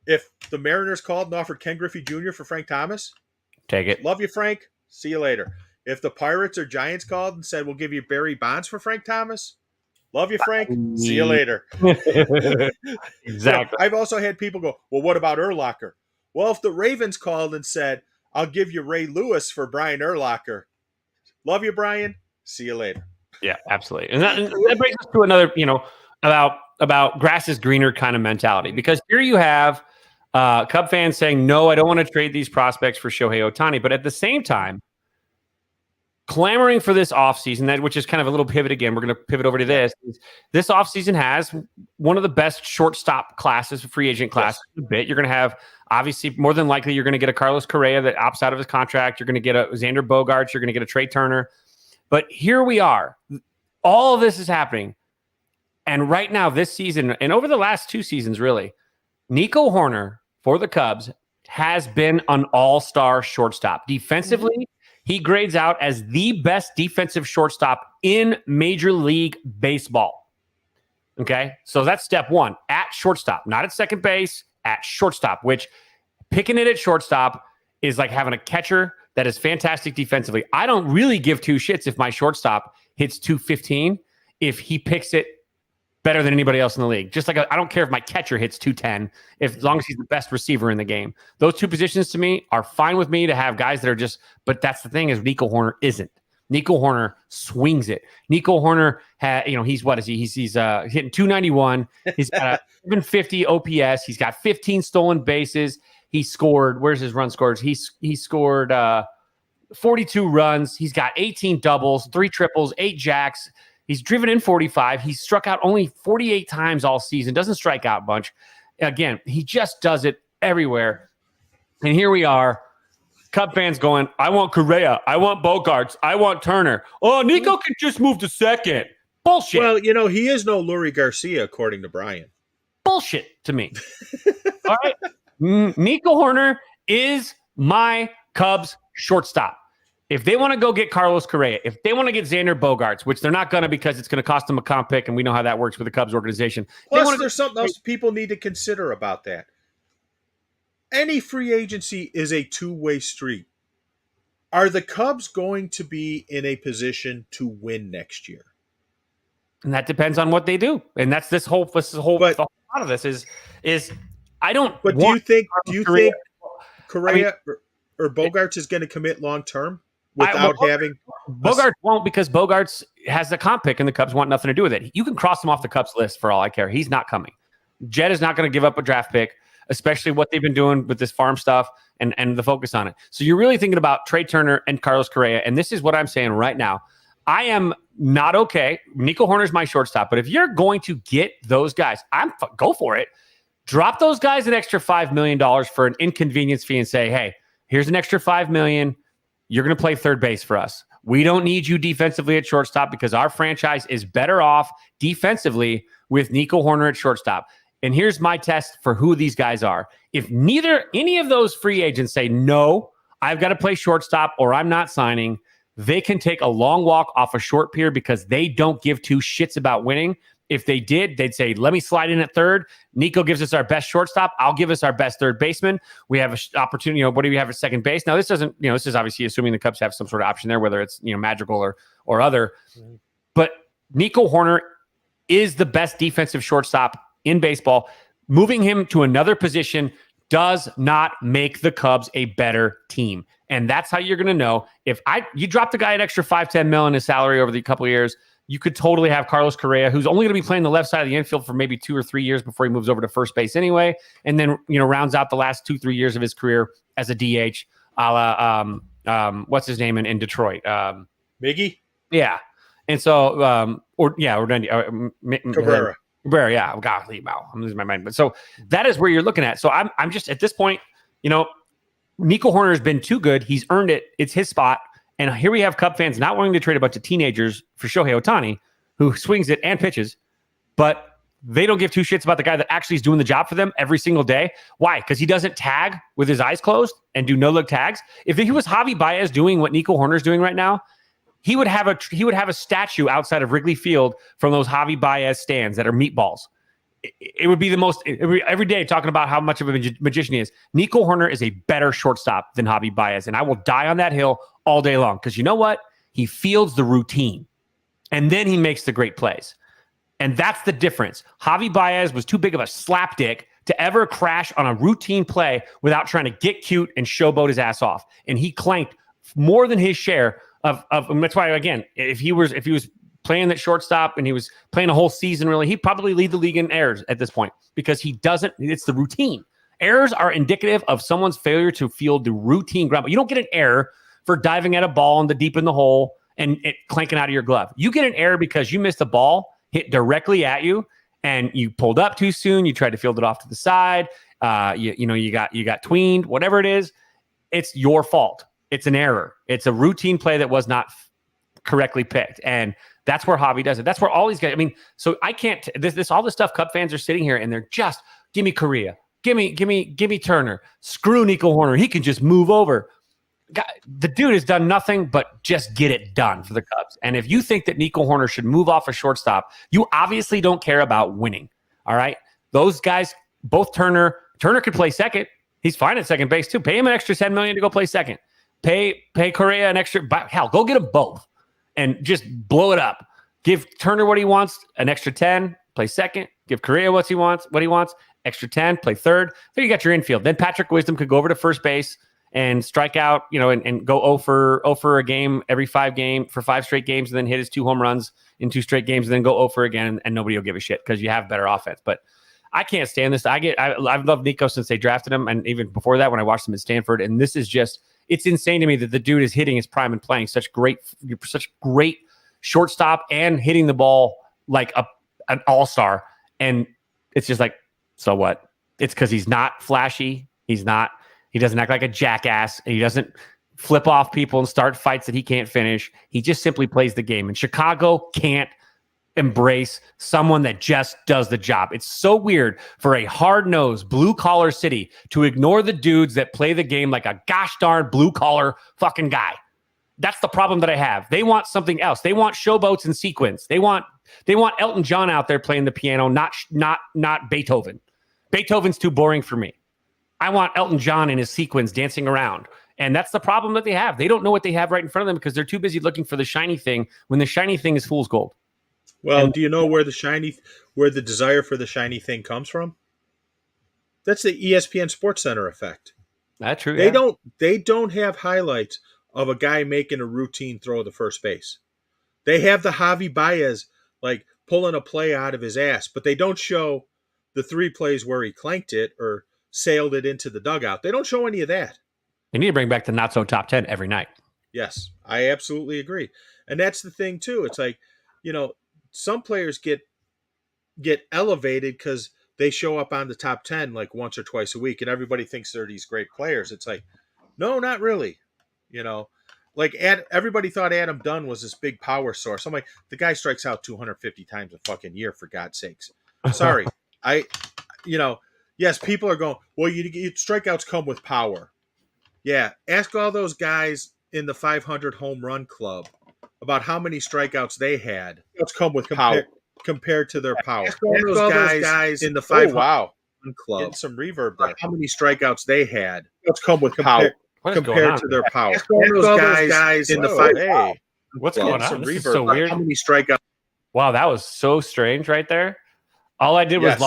if the Mariners called and offered Ken Griffey Jr. for Frank Thomas, Take it. love you, Frank. See you later. If the Pirates or Giants called and said, we'll give you Barry Bonds for Frank Thomas, love you, Frank. See you later. Exactly. I've also had people go, well, what about Urlacher? Well, if the Ravens called and said, I'll give you Ray Lewis for Brian Urlacher, love you, Brian. See you later. Yeah, absolutely. And that brings us to another, about grass is greener kind of mentality. Because here you have Cub fans saying, no, I don't want to trade these prospects for Shohei Ohtani. But at the same time, clamoring for this offseason, which is kind of a little pivot again. We're going to pivot over to this. This offseason has one of the best shortstop classes, free agent classes. Yes. A bit. You're going to have, obviously, more than likely, you're going to get a Carlos Correa that opts out of his contract. You're going to get a Xander Bogaerts. You're going to get a Trey Turner. But here we are. All of this is happening. And right now, this season, and over the last two seasons, really, Nico Hoerner for the Cubs has been an all-star shortstop. Defensively, he grades out as the best defensive shortstop in Major League Baseball. Okay? So that's step one, at shortstop, not at second base, at shortstop, which picking it at shortstop is like having a catcher that is fantastic defensively. I don't really give two shits if my shortstop hits 215 if he picks it better than anybody else in the league. Just like I don't care if my catcher hits 210, as long as he's the best receiver in the game. Those two positions to me are fine with me to have guys that are just, but that's the thing is Nico Hoerner isn't. Nico Hoerner swings it. Nico Hoerner he's what is he? He's hitting 291. He's got a 750 OPS. He's got 15 stolen bases. He scored, where's his run scores? He scored 42 runs. He's got 18 doubles, 3 triples, 8 jacks. He's driven in 45. He's struck out only 48 times all season. Doesn't strike out much. Again, he just does it everywhere. And here we are, Cub fans going, I want Correa. I want Bogaerts. I want Turner. Oh, Nico can just move to second. Bullshit. Well, he is no Lurie Garcia, according to Brian. Bullshit to me. All right. Nico Hoerner is my Cubs shortstop. If they want to go get Carlos Correa, if they want to get Xander Bogaerts, which they're not going to because it's going to cost them a comp pick, and we know how that works with the Cubs organization. Plus, there's something else people need to consider about that. Any free agency is a two-way street. Are the Cubs going to be in a position to win next year? And that depends on what they do. And that's the whole lot of this is I don't. But do you think Correa or Bogaerts is going to commit long term? Having Bogaerts won't, because Bogaerts has the comp pick and the Cubs want nothing to do with it. You can cross him off the Cubs list for all I care. He's not coming. Jed is not going to give up a draft pick, especially what they've been doing with this farm stuff and the focus on it. So you're really thinking about Trey Turner and Carlos Correa. And this is what I'm saying right now. I am not okay. Nico Hoerner's my shortstop, but if you're going to get those guys, go for it. Drop those guys an extra $5 million for an inconvenience fee and say, hey, here's an extra $5 million. You're going to play third base for us. We don't need you defensively at shortstop because our franchise is better off defensively with Nico Hoerner at shortstop. And here's my test for who these guys are. If any of those free agents say, no, I've got to play shortstop or I'm not signing, they can take a long walk off a short pier because they don't give two shits about winning. If they did, they'd say, let me slide in at third. Nico gives us our best shortstop. I'll give us our best third baseman. We have an opportunity. What do we have at second base? Now, this doesn't, this is obviously assuming the Cubs have some sort of option there, whether it's, magical or other. Mm-hmm. But Nico Hoerner is the best defensive shortstop in baseball. Moving him to another position does not make the Cubs a better team. And that's how you're going to know. If you drop the guy an extra $5-10 million in his salary over the couple of years, you could totally have Carlos Correa, who's only going to be playing the left side of the infield for maybe 2 or 3 years before he moves over to first base anyway. And then, rounds out the last 2-3 years of his career as a DH, a la, what's his name in Detroit? Miggy? Yeah. And so, Cabrera. Cabrera, yeah. Oh, God, I'm losing my mind. But so that is where you're looking at. So I'm just, at this point, Nico Hoerner has been too good. He's earned it. It's his spot. And here we have Cub fans not wanting to trade a bunch of teenagers for Shohei Ohtani, who swings it and pitches. But they don't give two shits about the guy that actually is doing the job for them every single day. Why? Because he doesn't tag with his eyes closed and do no-look tags. If he was Javi Baez doing what Nico Hoerner is doing right now, he would have a statue outside of Wrigley Field from those Javi Baez stands that are meatballs. It would be the most every day talking about how much of a magician he is. Nico Hoerner is a better shortstop than Javi Baez, and I will die on that hill all day long because you know what? He fields the routine, and then he makes the great plays. And that's the difference. Javi Baez was too big of a slapdick to ever crash on a routine play without trying to get cute and showboat his ass off. And he clanked more than his share of and that's why, again, if he was playing that shortstop and he was playing a whole season, really, he'd probably lead the league in errors at this point because it's the routine. Errors are indicative of someone's failure to field the routine ground. But you don't get an error for diving at a ball in the hole and it clanking out of your glove. You get an error because you missed a ball hit directly at you and you pulled up too soon. You tried to field it off to the side. You got tweened, whatever it is. It's your fault. It's an error. It's a routine play that was not correctly picked. And that's where Javi does it. That's where all these guys, so I can't, all this stuff, Cub fans are sitting here and they're just, give me Correa. Give me Turner. Screw Nico Hoerner. He can just move over. God, the dude has done nothing but just get it done for the Cubs. And if you think that Nico Hoerner should move off a shortstop, you obviously don't care about winning. All right. Those guys, both Turner could play second. He's fine at second base too. Pay him an extra $10 million to go play second. Pay Correa an extra, hell, go get them both and just blow it up. Give Turner what he wants, an extra 10, play second. Give Correa what he wants, extra 10, play third. There you got your infield. Then Patrick Wisdom could go over to first base and strike out, and go 0 for a game every 5 straight games, and then hit his 2 home runs in 2 straight games, and then go 0 for again, and nobody will give a shit because you have better offense. But I can't stand this. I've loved Nico since they drafted him, and even before that when I watched him at Stanford. And this is just, it's insane to me that the dude is hitting his prime and playing such great shortstop and hitting the ball like an all-star. And it's just like, so what? It's because he's not flashy. He doesn't act like a jackass. And he doesn't flip off people and start fights that he can't finish. He just simply plays the game. And Chicago can't embrace someone that just does the job. It's so weird for a hard-nosed, blue-collar city to ignore the dudes that play the game like a gosh darn blue-collar fucking guy. That's the problem that I have. They want something else. They want showboats and sequence. They want Elton John out there playing the piano, not Beethoven. Beethoven's too boring for me. I want Elton John in his sequins dancing around. And that's the problem that they have. They don't know what they have right in front of them because they're too busy looking for the shiny thing when the shiny thing is fool's gold. Well, do you know where the desire for the shiny thing comes from? That's the ESPN Sports Center effect. That's true. They don't have highlights of a guy making a routine throw to first base. They have the Javi Baez like pulling a play out of his ass, but they don't show the 3 plays where he clanked it or sailed it into the dugout. They don't show any of that. They need to bring back the not so top 10 every night. Yes, I absolutely agree. And that's the thing too. It's like, some players get elevated because they show up on the top 10 like once or twice a week and everybody thinks they're these great players. It's like, no, not really. Like everybody thought Adam Dunn was this big power source. I'm like, the guy strikes out 250 times a fucking year, for God's sakes. Sorry. Yes, people are going, well, strikeouts come with power. Yeah, ask all those guys in the 500 home run club about how many strikeouts they had. Strikeouts come with power compared to their power. Ask all those guys in the 500 run club. Get some reverb there. How many strikeouts they had. Strikeouts come with power compared to their power. Ask all those guys in the 500. What's going on? This is so weird. How many strikeouts? Wow, that was so strange right there. All I did was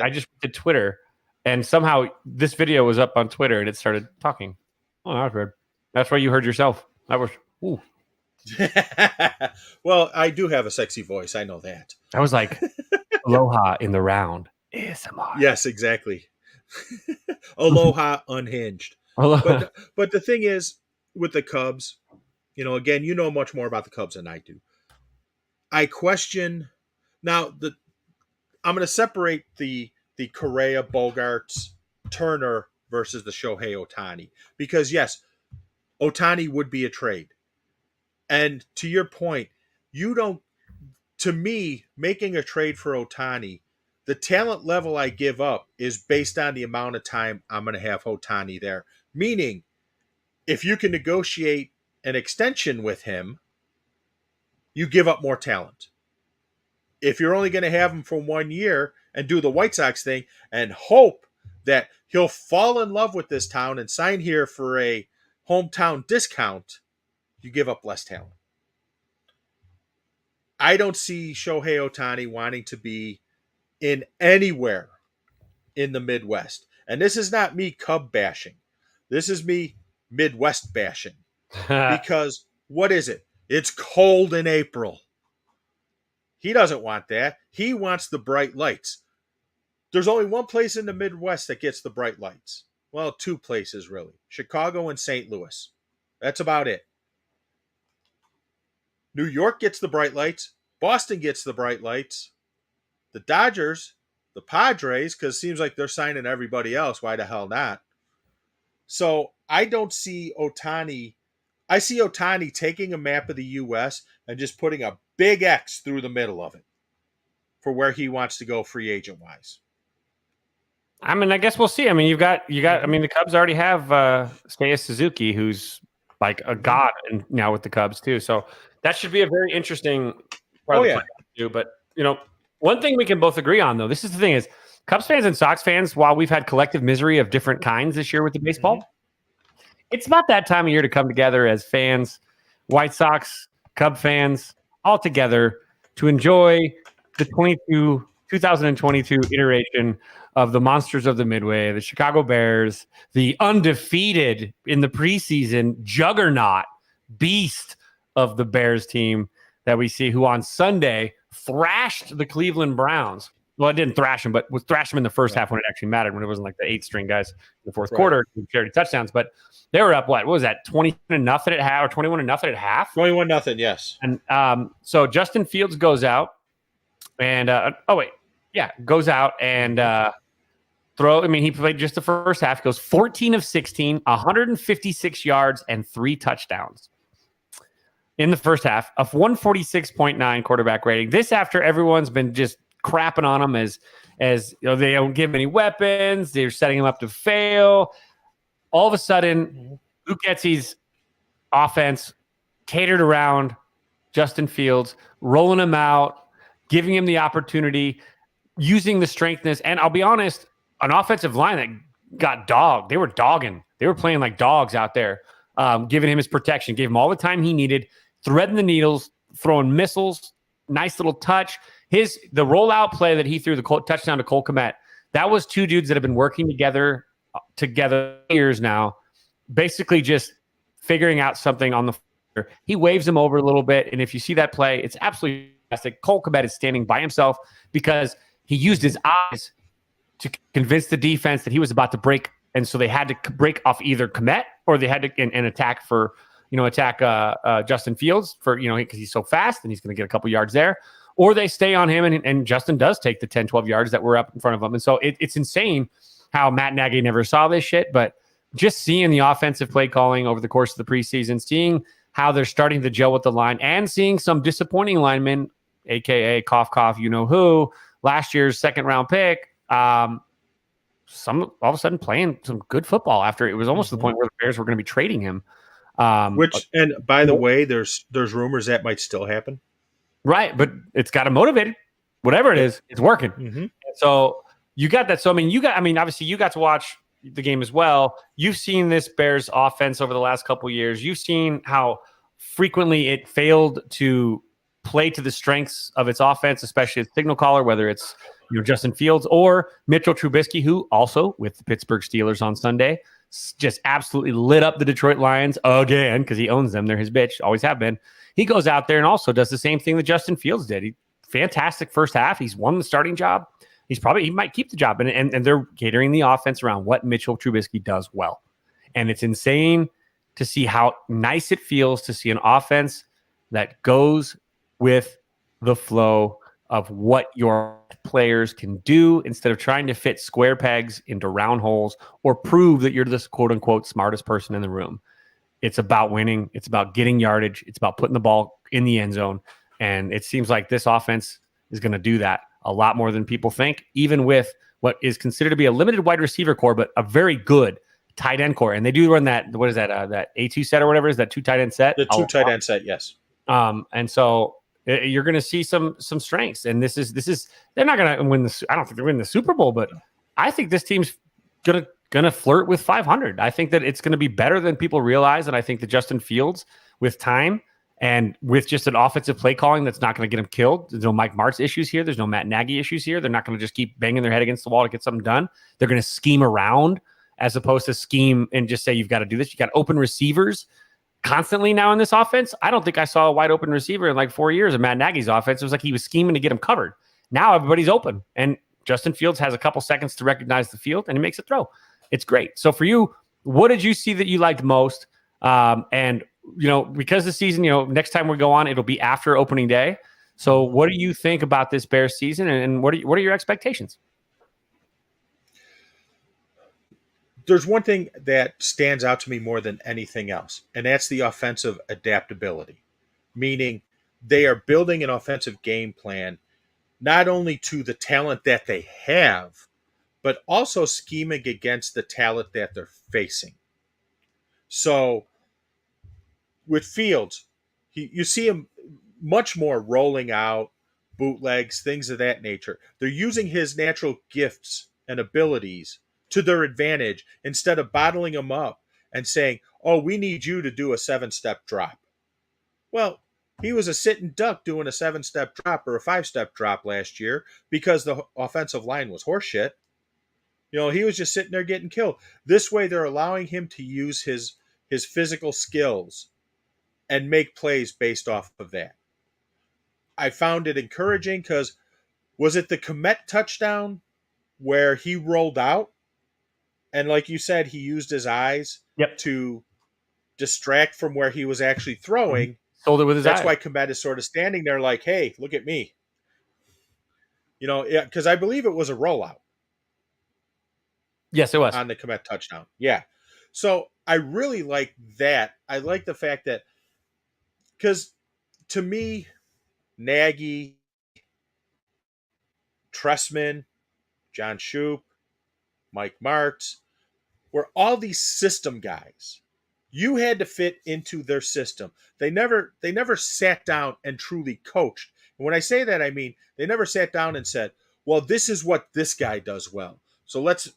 I just went to Twitter, and somehow this video was up on Twitter, and it started talking. Oh, that was weird. That's why you heard yourself. That was, ooh. Well, I do have a sexy voice. I know that. That was like Aloha in the round. ASMR. Yes, exactly. Aloha unhinged. Aloha. But the thing is, with the Cubs, again, you know much more about the Cubs than I do. I question now. I'm going to separate the Correa, Bogarts, Turner versus the Shohei Ohtani because yes, Ohtani would be a trade. And to your point, to me, making a trade for Ohtani The talent level I give up is based on the amount of time I'm going to have Ohtani there. Meaning, if you can negotiate an extension with him, you give up more talent. If you're only going to have him for 1 year and do the White Sox thing and hope that he'll fall in love with this town and sign here for a hometown discount, you give up less talent. I don't see Shohei Ohtani wanting to be in anywhere in the Midwest. And this is not me Cub bashing. This is me Midwest bashing. Because what is it? It's cold in April. He doesn't want that. He wants the bright lights. There's only one place in the Midwest that gets the bright lights. Well, two places, really. Chicago and St. Louis. That's about it. New York gets the bright lights. Boston gets the bright lights. The Dodgers, the Padres, because it seems like they're signing everybody else. Why the hell not? So I don't see Ohtani. I see Ohtani taking a map of the U.S. and just putting a big X through the middle of it for where he wants to go free agent-wise. I mean, I guess we'll see. I mean, I mean, the Cubs already have Seiya Suzuki, who's like a god now with the Cubs too. So that should be a very interesting part of the play to do. But one thing we can both agree on, though, this is the thing: is Cubs fans and Sox fans, while we've had collective misery of different kinds this year with the baseball, it's about that time of year to come together as fans, White Sox, Cub fans, all together to enjoy the 2022 iteration of the Monsters of the Midway, the Chicago Bears, the undefeated in the preseason juggernaut beast of the Bears team that we see, who on Sunday thrashed the Cleveland Browns. Well, it didn't thrash them, but was thrash them in the first half when it actually mattered, when it wasn't like the 8th-string guys in the fourth quarter who carried touchdowns. But they were up, what was that, 20-0 at half, or 21-0 at half? 21-0, yes. And so Justin Fields goes out and goes out and he played just the first half. He goes 14 of 16, 156 yards and 3 touchdowns in the first half, of 146.9 quarterback rating. This after everyone's been just crapping on him as they don't give him any weapons. They're setting him up to fail. All of a sudden, Luke Getsy's offense catered around Justin Fields, rolling him out, giving him the opportunity, using the strengthness. And I'll be honest, an offensive line that got dogged. They were dogging. They were playing like dogs out there, giving him his protection, gave him all the time he needed, threading the needles, throwing missiles, nice little touch. The rollout play that he threw, the touchdown to Cole Kmet, that was two dudes that have been working together years now, basically just figuring out something on the floor. He waves him over a little bit, and if you see that play, it's absolutely fantastic. Cole Kmet is standing by himself because he used his eyes to convince the defense that he was about to break, and so they had to break off either Kmet or they had to and attack Justin Fields because he's so fast and he's going to get a couple yards there, or they stay on him and Justin does take the 10-12 yards that were up in front of him. And so it's insane how Matt Nagy never saw this shit, but just seeing the offensive play calling over the course of the preseason, seeing how they're starting to gel with the line, and seeing some disappointing linemen, aka cough cough, who, last year's second-round pick, all of a sudden playing some good football after it was almost to the point where the Bears were going to be trading him. And by the way, there's rumors that might still happen. Right, but it's got him motivated. Whatever it is, it's working. Mm-hmm. So you got that. So obviously you got to watch the game as well. You've seen this Bears offense over the last couple of years. You've seen how frequently it failed to play to the strengths of its offense, especially its signal caller, whether it's Justin Fields or Mitchell Trubisky, who also with the Pittsburgh Steelers on Sunday just absolutely lit up the Detroit Lions again because he owns them. They're his bitch, always have been. He goes out there and also does the same thing that Justin Fields did. Fantastic first half. He's won the starting job. He might keep the job. And they're catering the offense around what Mitchell Trubisky does well. And it's insane to see how nice it feels to see an offense that goes with the flow of what your players can do instead of trying to fit square pegs into round holes or prove that you're the quote unquote smartest person in the room. It's about winning. It's about getting yardage. It's about putting the ball in the end zone. And it seems like this offense is going to do that a lot more than people think, even with what is considered to be a limited wide receiver core, but a very good tight end core. And they do run that, what is that, that A2 set or whatever, is that 2 tight end set? The 2 tight end set, yes. And so you're going to see some strengths. And this is they're not going to win the, I don't think they're winning the Super Bowl, but I think this team's going to flirt with 500. I think that it's going to be better than people realize. And I think that Justin Fields, with time and with just an offensive play calling that's not going to get him killed. There's no Mike Martz issues here. There's no Matt Nagy issues here. They're not going to just keep banging their head against the wall to get something done. They're going to scheme around as opposed to scheme and just say, you've got to do this. You got open receivers constantly now in this offense. I don't think I saw a wide open receiver in like 4 years of Matt Nagy's offense. It was like he was scheming to get him covered. Now everybody's open. And Justin Fields has a couple seconds to recognize the field and he makes a throw. It's great. So for you, what did you see that you liked most? And, because the season, next time we go on, it'll be after opening day. So what do you think about this Bears season and what are your expectations? There's one thing that stands out to me more than anything else, and that's the offensive adaptability, meaning they are building an offensive game plan not only to the talent that they have, but also scheming against the talent that they're facing. So with Fields, you see him much more rolling out, bootlegs, things of that nature. They're using his natural gifts and abilities to their advantage instead of bottling him up and saying, oh, we need you to do a 7-step drop. Well, he was a sitting duck doing a 7-step drop or a 5-step drop last year because the offensive line was horseshit. He was just sitting there getting killed. This way, they're allowing him to use his physical skills and make plays based off of that. I found it encouraging because was it the Komet touchdown where he rolled out? And like you said, he used his eyes to distract from where he was actually throwing. Sold it with his eyes. That's why Komet is sort of standing there like, hey, look at me. Because I believe it was a rollout. Yes, it was. On the Komet touchdown. Yeah. So I really like that. I like the fact that, because to me, Nagy, Tressman, John Shoup, Mike Martz, were all these system guys. You had to fit into their system. They never sat down and truly coached. And when I say that, I mean they never sat down and said, well, this is what this guy does well. So let's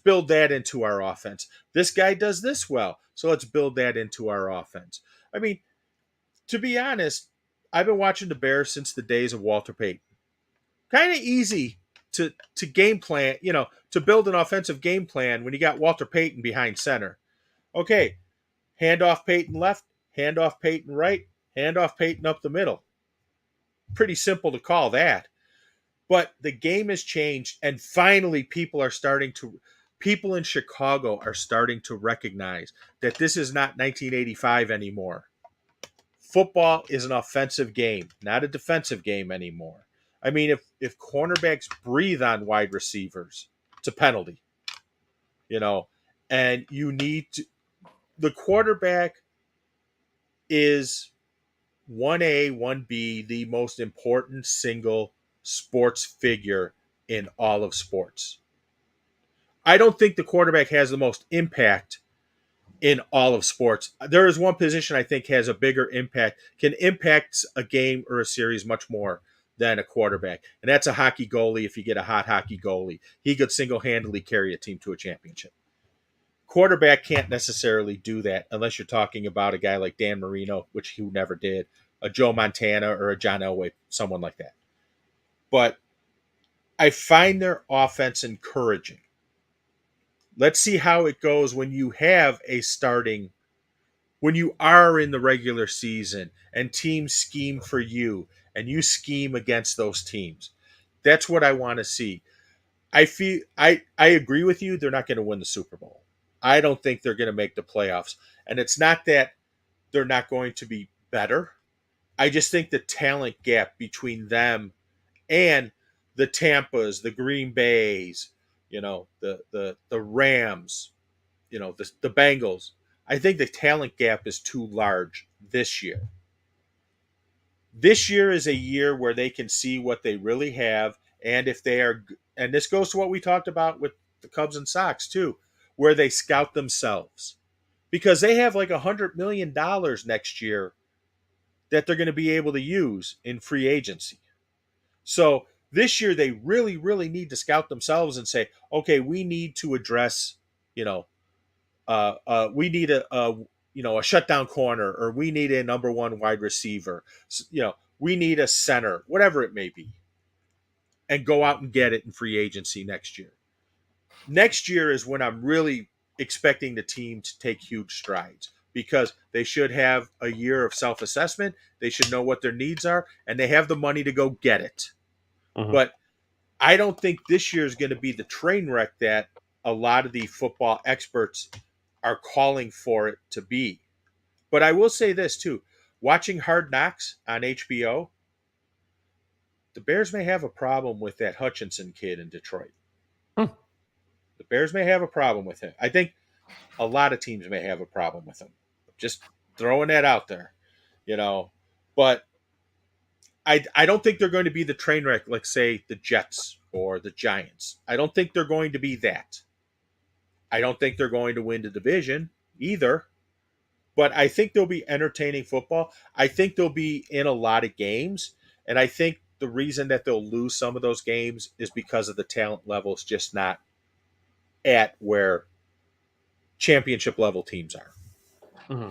build that into our offense. This guy does this well. So let's build that into our offense. I mean, to be honest, I've been watching the Bears since the days of Walter Payton. Kind of easy to game plan, to build an offensive game plan when you got Walter Payton behind center. Okay, hand off Payton left, hand off Payton right, hand off Payton up the middle. Pretty simple to call that. But the game has changed, and finally people in Chicago are starting to recognize that this is not 1985 anymore. Football is an offensive game, not a defensive game anymore. I mean, if cornerbacks breathe on wide receivers, it's a penalty. And you need to. The quarterback is 1A, 1B, the most important single sports figure in all of sports. I don't think the quarterback has the most impact in all of sports. There is one position I think has a bigger impact, can impact a game or a series much more than a quarterback. And that's a hockey goalie. If you get a hot hockey goalie, he could single-handedly carry a team to a championship. Quarterback can't necessarily do that unless you're talking about a guy like Dan Marino, which he never did, a Joe Montana or a John Elway, someone like that. But I find their offense encouraging. Let's see how it goes when you have when you are in the regular season and teams scheme for you and you scheme against those teams. That's what I want to see. I agree with you. They're not going to win the Super Bowl. I don't think they're going to make the playoffs. And it's not that they're not going to be better. I just think the talent gap between them and the Tampas, the Green Bays, the Rams, the Bengals. I think the talent gap is too large this year. This year is a year where they can see what they really have, and if they are, and this goes to what we talked about with the Cubs and Sox too, where they scout themselves because they have like $100 million next year that they're going to be able to use in free agency. So this year they really, really need to scout themselves and say, okay, we need to address, we need a shutdown corner, or we need a number one wide receiver. We need a center, whatever it may be, and go out and get it in free agency next year. Next year is when I'm really expecting the team to take huge strides because they should have a year of self-assessment. They should know what their needs are, and they have the money to go get it. Mhm. But I don't think this year is going to be the train wreck that a lot of the football experts are calling for it to be. But I will say this too. Watching Hard Knocks on HBO, the Bears may have a problem with that Hutchinson kid in Detroit. Hmm. The Bears may have a problem with him. I think a lot of teams may have a problem with him. Just throwing that out there, But I don't think they're going to be the train wreck like, say, the Jets or the Giants. I don't think they're going to be that. I don't think they're going to win the division either. But I think they'll be entertaining football. I think they'll be in a lot of games. And I think the reason that they'll lose some of those games is because of the talent levels just not at where championship level teams are. Mm-hmm.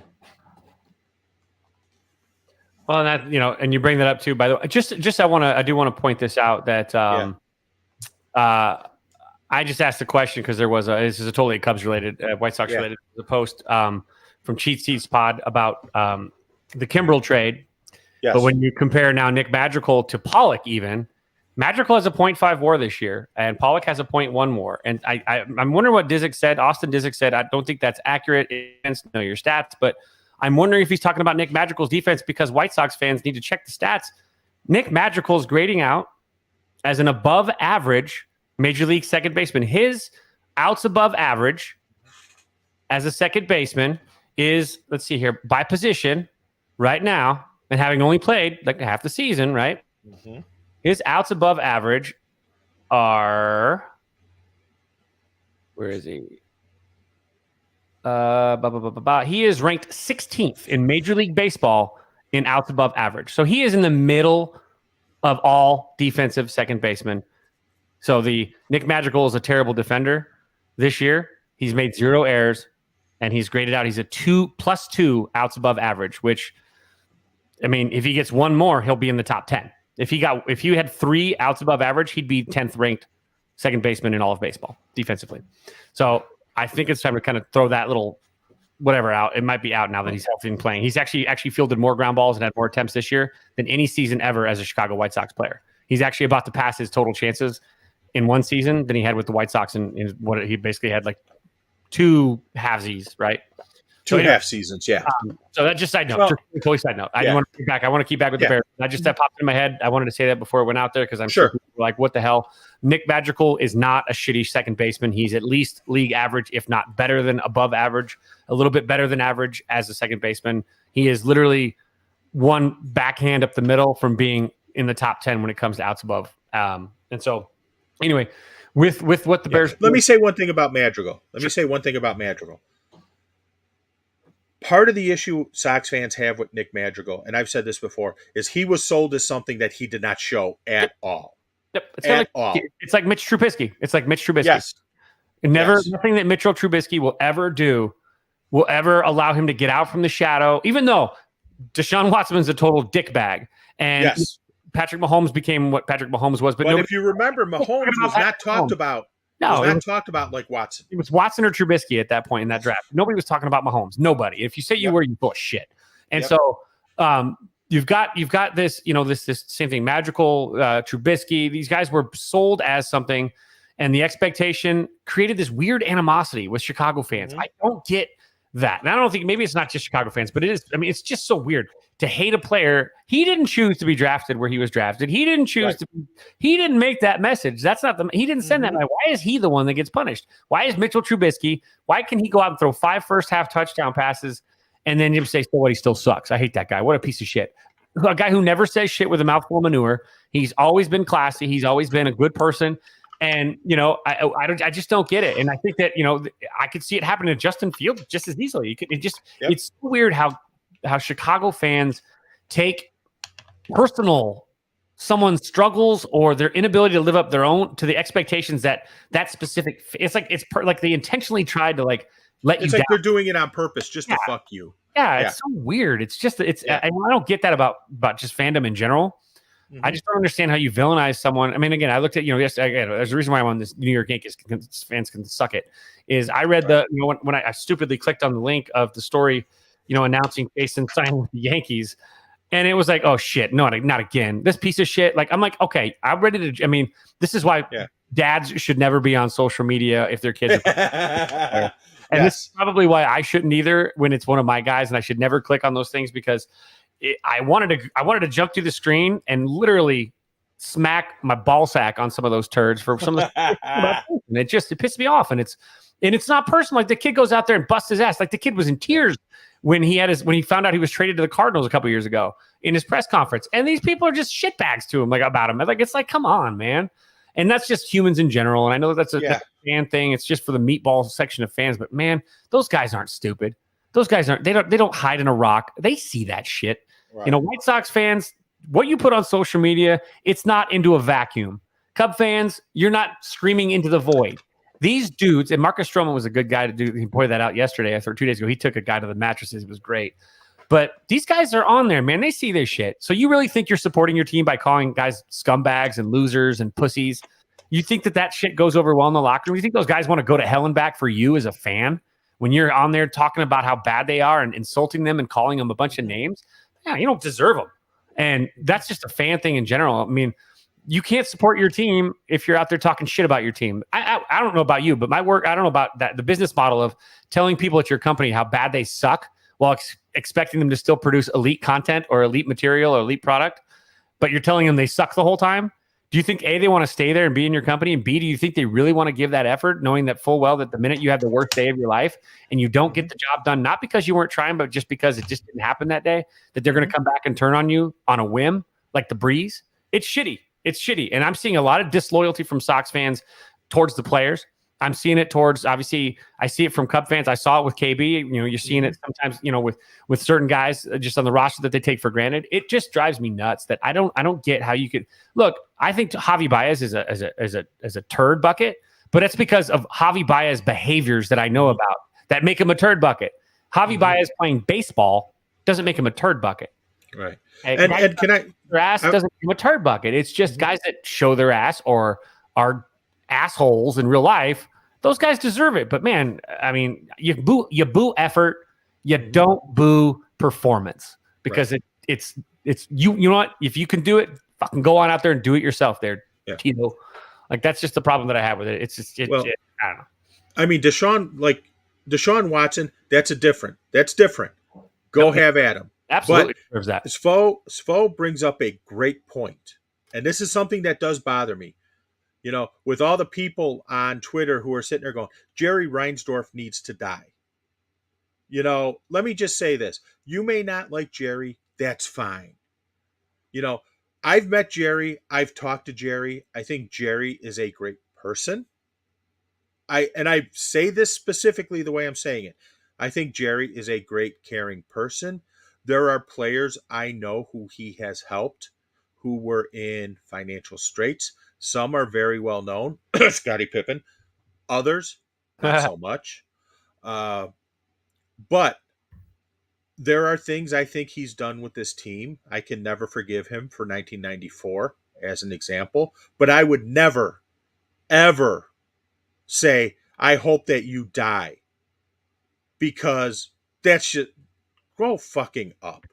Well, and that, and you bring that up too, by the way, I do want to point this out that, I just asked the question because this is a totally Cubs related, White Sox related, the post from Cheat Seats Pod about the Kimbrel trade. Yes. But when you compare now Nick Madrigal to Pollock, even Madrigal has a 0.5 WAR this year, and Pollock has a 0.1 WAR. And I'm wondering what Disick said. Austin Disick said, I don't think that's accurate. Know your stats, but I'm wondering if he's talking about Nick Madrigal's defense because White Sox fans need to check the stats. Nick Madrigal's grading out as an above average Major League second baseman. His outs above average as a second baseman is, let's see here, by position right now, and having only played like half the season, right? Mm-hmm. His outs above average are, where is he? He is ranked 16th in Major League Baseball in outs above average. So he is in the middle of all defensive second basemen. So the Nick Madrigal is a terrible defender this year. He's made 0 errors, and he's graded out. He's a +2 outs above average, which, I mean, if he gets one more, he'll be in the top 10. If you had 3 outs above average, he'd be 10th ranked second baseman in all of baseball defensively. So I think it's time to kind of throw that little whatever out. It might be out now that he's healthy and playing. He's actually fielded more ground balls and had more attempts this year than any season ever as a Chicago White Sox player. He's actually about to pass his total chances in one season than he had with the White Sox in what he basically had like 2 halvesies, right? Two half seasons, yeah. So that's just side note. Well, totally side note. I want to keep back. I want to keep back with the Bears. That popped in my head. I wanted to say that before it went out there because I'm sure people were like, what the hell? Nick Madrigal is not a shitty second baseman. He's at least league average, if not better than above average, a little bit better than average as a second baseman. He is literally one backhand up the middle from being in the top 10 when it comes to outs above. And so anyway, with what the Bears... Let me say one thing about Madrigal. Part of the issue Sox fans have with Nick Madrigal, and I've said this before, is he was sold as something that he did not show at all. Yep. It's like Mitch Trubisky. Yes. Nothing that Mitchell Trubisky will ever do will ever allow him to get out from the shadow, even though Deshaun Watson's a total dick bag. And Patrick Mahomes became what Patrick Mahomes was. But if you remember, Mahomes was not talked about. Talked about like Watson. It was Watson or Trubisky at that point in that draft. Nobody was talking about Mahomes. Nobody. If you say you were, you bullshit. And so you've got this, this same thing. Madrigal, Trubisky. These guys were sold as something, and the expectation created this weird animosity with Chicago fans. I don't get that. And I don't think, maybe it's not just Chicago fans, but it is. I mean, it's just so weird to hate a player. He didn't choose to be drafted where he was drafted. He didn't choose to be, he didn't make that message. That's not he didn't send that. Why is he the one that gets punished? Why is Mitchell Trubisky? Why can he go out and throw 5 first half touchdown passes and then you say, so what, he still sucks? I hate that guy. What a piece of shit. a guy who never says shit with a mouthful of manure. He's always been classy. He's always been a good person. And, I just don't get it. And I think that, I could see it happen to Justin Fields just as easily. It's so weird how Chicago fans take personal someone's struggles or their inability to live up to the expectations that specific. It's like like they intentionally tried to let you down. It's like they're doing it on purpose just to fuck you. Yeah, it's so weird. It's just I don't get that about just fandom in general. I just don't understand how you villainize someone. I mean, again, I looked at there's a reason why I'm on this New York Yankees fans can suck it. Is I read when I stupidly clicked on the link of the story, announcing Jason signing with the Yankees. And it was like, oh shit, no, not again. This piece of shit. Like, I'm like, okay, I'm ready to. I mean, this is why dads should never be on social media if their kids. And this is probably why I shouldn't either when it's one of my guys, and I should never click on those things because I wanted to jump through the screen and literally smack my ball sack on some of those turds for some of the and it pissed me off. And it's not personal. Like the kid goes out there and busts his ass. Like the kid was in tears when he found out he was traded to the Cardinals a couple years ago in his press conference. And these people are just shitbags to him, about him. It's like, come on, man. And that's just humans in general. And I know that's a fan thing. It's just for the meatball section of fans. But man, those guys aren't stupid. Those guys aren't. They don't hide in a rock. They see that shit. Right. White Sox fans, what you put on social media, it's not into a vacuum. Cub fans, you're not screaming into the void. These dudes, and Marcus Stroman was a good guy to do. He pointed that out yesterday. 2 days ago, he took a guy to the mattresses. It was great. But these guys are on there, man. They see this shit. So you really think you're supporting your team by calling guys scumbags and losers and pussies? You think that shit goes over well in the locker room? You think those guys want to go to hell and back for you as a fan when you're on there talking about how bad they are and insulting them and calling them a bunch of names? Yeah, you don't deserve them. And that's just a fan thing in general. I mean, you can't support your team if you're out there talking shit about your team. I don't know about you, but my work, I don't know about that. The business model of telling people at your company how bad they suck while expecting them to still produce elite content or elite material or elite product, but you're telling them they suck the whole time. Do you think A, they want to stay there and be in your company? And B, do you think they really want to give that effort, knowing that full well that the minute you have the worst day of your life and you don't get the job done, not because you weren't trying, but just because it just didn't happen that day, that they're going to come back and turn on you on a whim like the breeze? It's shitty. It's shitty. And I'm seeing a lot of disloyalty from Sox fans towards the players. I'm seeing it towards, obviously, I see it from Cub fans. I saw it with KB. You're seeing it sometimes, with certain guys just on the roster that they take for granted. It just drives me nuts that I don't get how you could look. I think Javi Baez is a turd bucket, but it's because of Javi Baez behaviors that I know about that make him a turd bucket. Javi Baez playing baseball doesn't make him a turd bucket. Right. And can their ass doesn't make him a turd bucket. It's just guys that show their ass or are assholes in real life. Those guys deserve it. But man, I mean, you boo effort, you don't boo performance because it's you know what? If you can do it, fucking go on out there and do it yourself there. Yeah. Like that's just the problem that I have with it. It's just I don't know. I mean, Deshaun Watson, that's different. Go have at him. Absolutely deserves that. Spo brings up a great point. And this is something that does bother me. With all the people on Twitter who are sitting there going, Jerry Reinsdorf needs to die. Let me just say this. You may not like Jerry. That's fine. I've met Jerry. I've talked to Jerry. I think Jerry is a great person. I say this specifically the way I'm saying it. I think Jerry is a great, caring person. There are players I know who he has helped who were in financial straits. Some are very well known, Scottie Pippen. Others, not so much. But there are things I think he's done with this team. I can never forgive him for 1994 as an example. But I would never, ever say, I hope that you die. Because that's just, grow fucking up.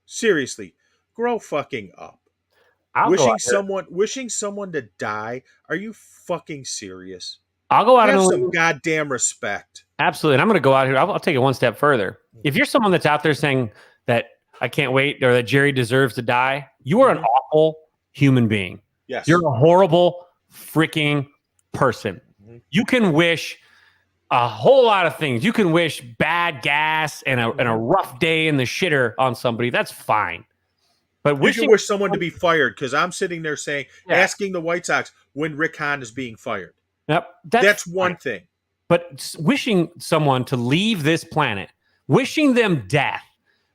Seriously, grow fucking up. Wishing someone to die. Are you fucking serious? I'll go out and some goddamn respect. Absolutely. And I'm going to go out here. I'll take it one step further. If you're someone that's out there saying that I can't wait or that Jerry deserves to die, you are an awful human being. Yes. You're a horrible freaking person. You can wish a whole lot of things. You can wish bad gas and a rough day in the shitter on somebody. That's fine. But You wishing can wish someone to be fired because I'm sitting there saying, Yeah. asking the White Sox when Rick Hahn is being fired. Yep, That's one fine. thing. But wishing someone to leave this planet, wishing them death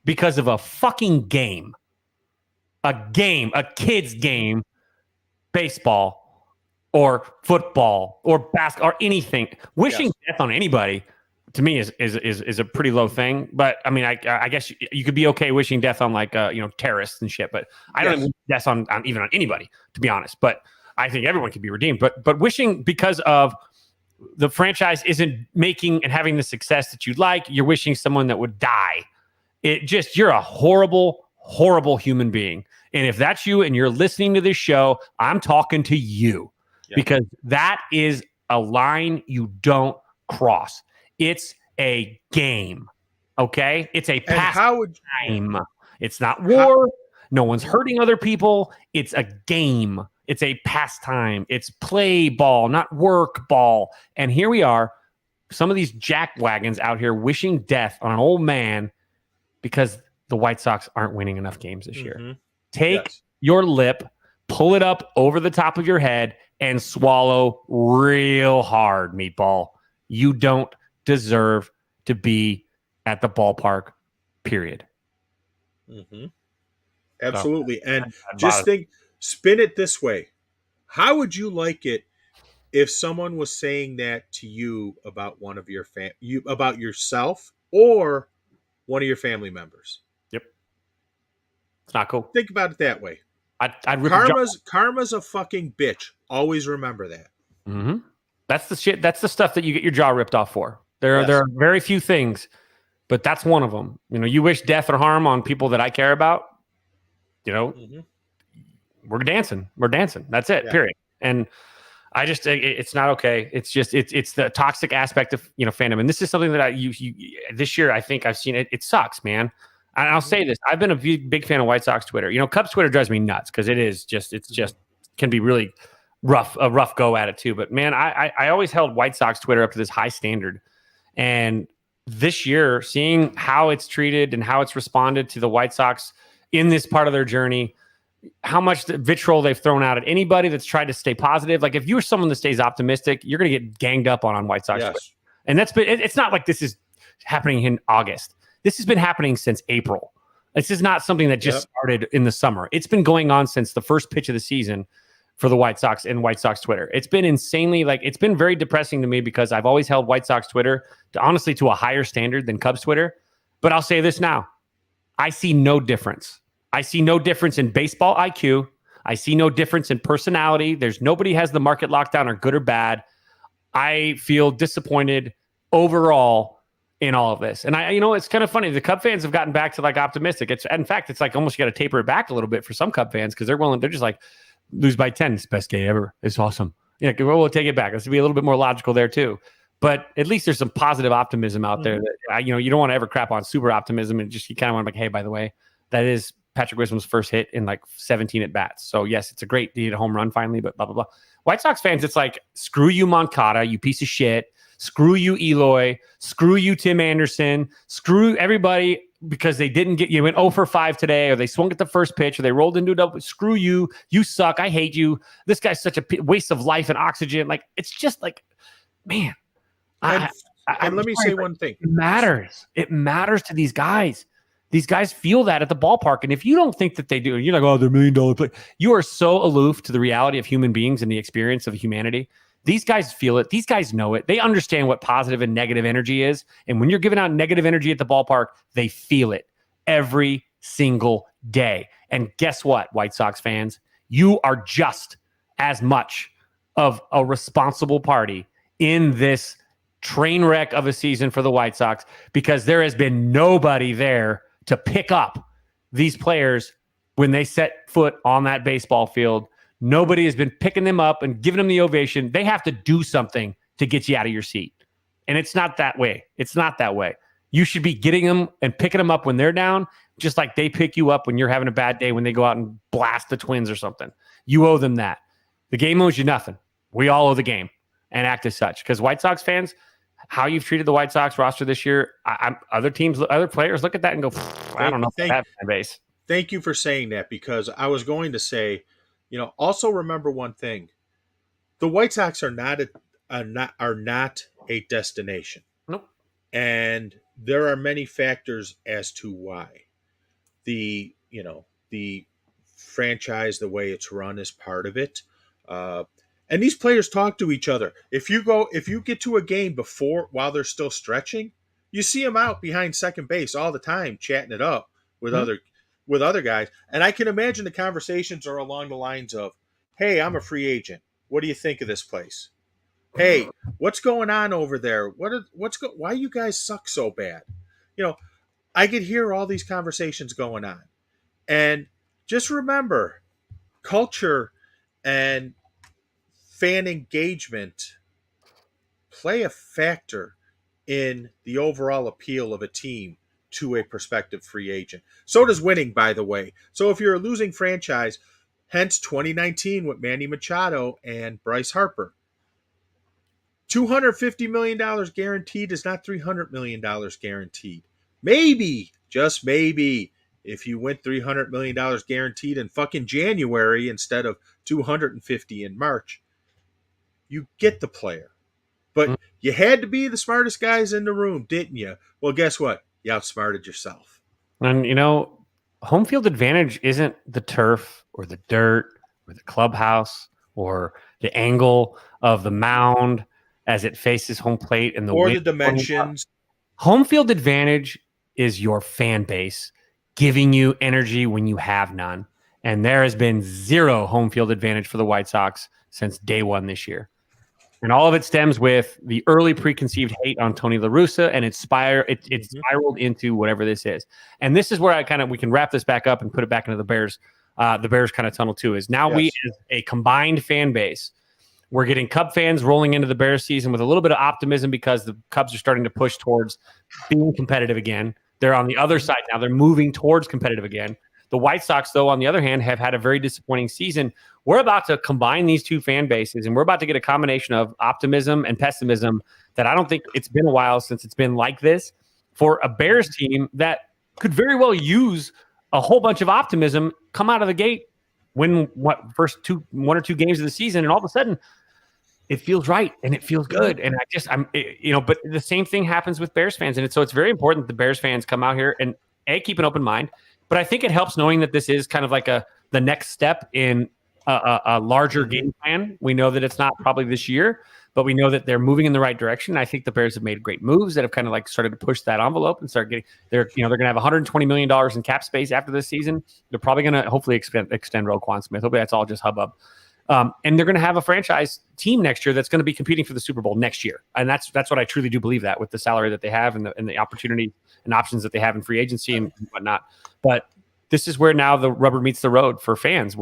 because of a fucking game, a kid's game, baseball or football or basketball or anything, wishing death on anybody to me is a pretty low thing. But I mean, I guess you could be okay wishing death on like terrorists and shit. But I don't wish death on even on anybody, to be honest. But I think everyone can be redeemed. But wishing because of the franchise isn't making and having the success that you'd like, you're wishing someone that would die. You're a horrible, horrible human being. And if that's you and you're listening to this show, I'm talking to you because that is a line you don't cross. It's a game. Okay? It's a pastime. It's not war. No one's hurting other people. It's a game. It's a pastime. It's play ball, not work ball. And here we are, some of these jackwagons out here wishing death on an old man because the White Sox aren't winning enough games this year. Take your lip, pull it up over the top of your head, and swallow real hard, meatball. You don't deserve to be at the ballpark, period. Absolutely. And just spin it this way. How would you like it if someone was saying that to you about one of your about yourself or one of your family members? Yep. It's not cool. Think about it that way. I'd rip Karma's a fucking bitch. Always remember that. That's the shit. That's the stuff that you get your jaw ripped off for. There are very few things, but that's one of them. You wish death or harm on people that I care about. We're dancing. That's it. Period. And I just, it's not okay. It's just, it's the toxic aspect of, fandom. And this is something that this year, I think I've seen it. It sucks, man. And I'll say this. I've been a big fan of White Sox Twitter. Cubs Twitter drives me nuts because it's just can be really a rough go at it too. But man, I always held White Sox Twitter up to this high standard. And this year, seeing how it's treated and how it's responded to the White Sox in this part of their journey, how much vitriol they've thrown out at anybody that's tried to stay positive. Like if you're someone that stays optimistic, you're going to get ganged up on White Sox. Twitter. And it's not like this is happening in August. This has been happening since April. This is not something that just started in the summer. It's been going on since the first pitch of the season for the White Sox and White Sox Twitter. It's been insanely, it's been very depressing to me because I've always held White Sox Twitter to a higher standard than Cubs Twitter. But I'll say this now. I see no difference. I see no difference in baseball IQ. I see no difference in personality. Nobody has the market lockdown or good or bad. I feel disappointed overall in all of this. And it's kind of funny. The Cub fans have gotten back to optimistic. In fact, it's almost you got to taper it back a little bit for some Cub fans because they're just lose by 10. It's the best game ever. It's awesome. We'll take it back. Let's be a little bit more logical there too. But at least there's some positive optimism out there that, you don't want to ever crap on super optimism and just, you kind of want to hey, by the way, that is Patrick Wisdom's first hit in 17 at bats. So yes, it's a great deed, a home run finally, but blah, blah, blah. White Sox fans, it's screw you, Moncada, you piece of shit. Screw you, Eloy. Screw you, Tim Anderson. Screw everybody because they didn't get you went 0 for 5 today, or they swung at the first pitch, or they rolled into a double. Screw you. You suck. I hate you. This guy's such a waste of life and oxygen. It's just man. And let me say one thing. It matters. It matters to these guys. These guys feel that at the ballpark. And if you don't think that they do, you're oh, they're $1 million play. You are so aloof to the reality of human beings and the experience of humanity. These guys feel it. These guys know it. They understand what positive and negative energy is. And when you're giving out negative energy at the ballpark, they feel it every single day. And guess what, White Sox fans? You are just as much of a responsible party in this train wreck of a season for the White Sox because there has been nobody there to pick up these players when they set foot on that baseball field. Nobody has been picking them up and giving them the ovation. They have to do something to get you out of your seat. And it's not that way. It's not that way. You should be getting them and picking them up when they're down, just like they pick you up when you're having a bad day when they go out and blast the Twins or something. You owe them that. The game owes you nothing. We all owe the game and act as such. Because White Sox fans, how you've treated the White Sox roster this year, other players look at that and go, I don't know about that fan base. Thank you for saying that, because I was going to say, also remember one thing: the White Sox are not a destination, Nope. and there are many factors as to why. The franchise, the way it's run, is part of it. Uh, and these players talk to each other. If you get to a game while they're still stretching, you see them out behind second base all the time, chatting it up with Mhm. other guys. And I can imagine the conversations are along the lines of, "Hey, I'm a free agent. What do you think of this place? Hey, what's going on over there? Why you guys suck so bad?" You know, I could hear all these conversations going on. And just remember, culture and fan engagement play a factor in the overall appeal of a team to a prospective free agent. So does winning, by the way. So if you're a losing franchise, hence 2019 with Manny Machado and Bryce Harper, $250 million guaranteed is not $300 million guaranteed. Maybe, just maybe, if you went $300 million guaranteed in fucking January instead of 250 in March, you get the player. But you had to be the smartest guys in the room, didn't you? Well, guess what? You outsmarted yourself. And home field advantage isn't the turf or the dirt or the clubhouse or the angle of the mound as it faces home plate and the Or wind the dimensions. Home field advantage is your fan base giving you energy when you have none. And there has been zero home field advantage for the White Sox since day one this year. And all of it stems with the early preconceived hate on Tony La Russa, and it spiraled into whatever this is. And this is where we can wrap this back up and put it back into the Bears kind of tunnel too. Is now we, as a combined fan base, we're getting Cub fans rolling into the Bears season with a little bit of optimism because the Cubs are starting to push towards being competitive again. They're on the other side now. They're moving towards competitive again. The White Sox, though, on the other hand, have had a very disappointing season. We're about to combine these two fan bases, and we're about to get a combination of optimism and pessimism that I don't think it's been a while since it's been like this for a Bears team that could very well use a whole bunch of optimism, come out of the gate, win one or two games of the season, and all of a sudden it feels right and it feels good. And but the same thing happens with Bears fans. And so it's very important that the Bears fans come out here and keep an open mind. But I think it helps knowing that this is kind of like the next step in a larger game plan. We know that it's not probably this year, but we know that they're moving in the right direction. I think the Bears have made great moves that have kind of like started to push that envelope and start getting they're going to have $120 million in cap space after this season. They're probably going to hopefully extend Roquan Smith. Hopefully that's all just hubbub. And they're going to have a franchise team next year that's going to be competing for the Super Bowl next year. And that's what I truly do believe, that with the salary that they have and the opportunity and options that they have in free agency and whatnot. But this is where now the rubber meets the road for fans.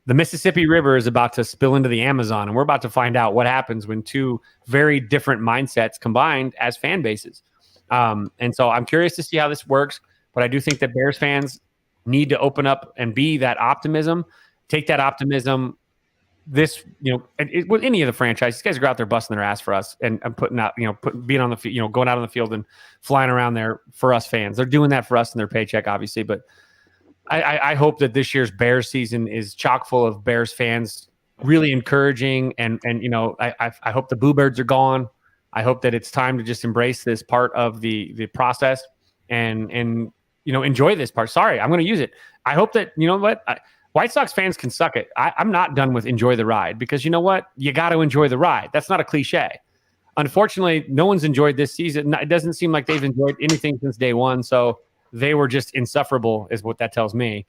The Mississippi River is about to spill into the Amazon, and we're about to find out what happens when two very different mindsets combined as fan bases. And so I'm curious to see how this works, but I do think that Bears fans need to open up and be that optimism. Take that optimism. With any of the franchises, these guys are out there busting their ass for us and putting out, being on the field, going out on the field and flying around there for us fans. They're doing that for us in their paycheck, obviously. But I hope that this year's Bears season is chock full of Bears fans, really encouraging. And I hope the Boo Birds are gone. I hope that it's time to just embrace this part of the process and enjoy this part. Sorry, I'm going to use it. I hope that, White Sox fans can suck it. I'm not done with enjoy the ride, because you know what? You got to enjoy the ride. That's not a cliche. Unfortunately, no one's enjoyed this season. It doesn't seem like they've enjoyed anything since day one. So they were just insufferable is what that tells me.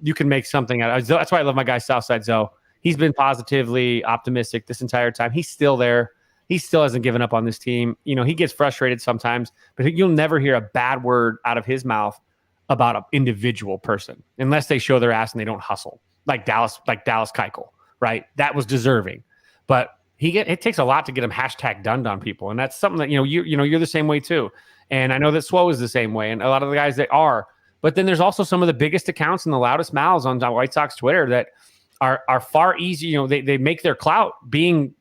You can make something out of it. That's why I love my guy Southside Zoe. He's been positively optimistic this entire time. He's still there. He still hasn't given up on this team. He gets frustrated sometimes, but you'll never hear a bad word out of his mouth about an individual person unless they show their ass and they don't hustle like Dallas Keuchel, right? That was deserving, but it takes a lot to get him #dunned on people. And that's something that, you're the same way too. And I know that Swo is the same way. And a lot of the guys that are, but then there's also some of the biggest accounts and the loudest mouths on White Sox Twitter that are far easier. They make their clout being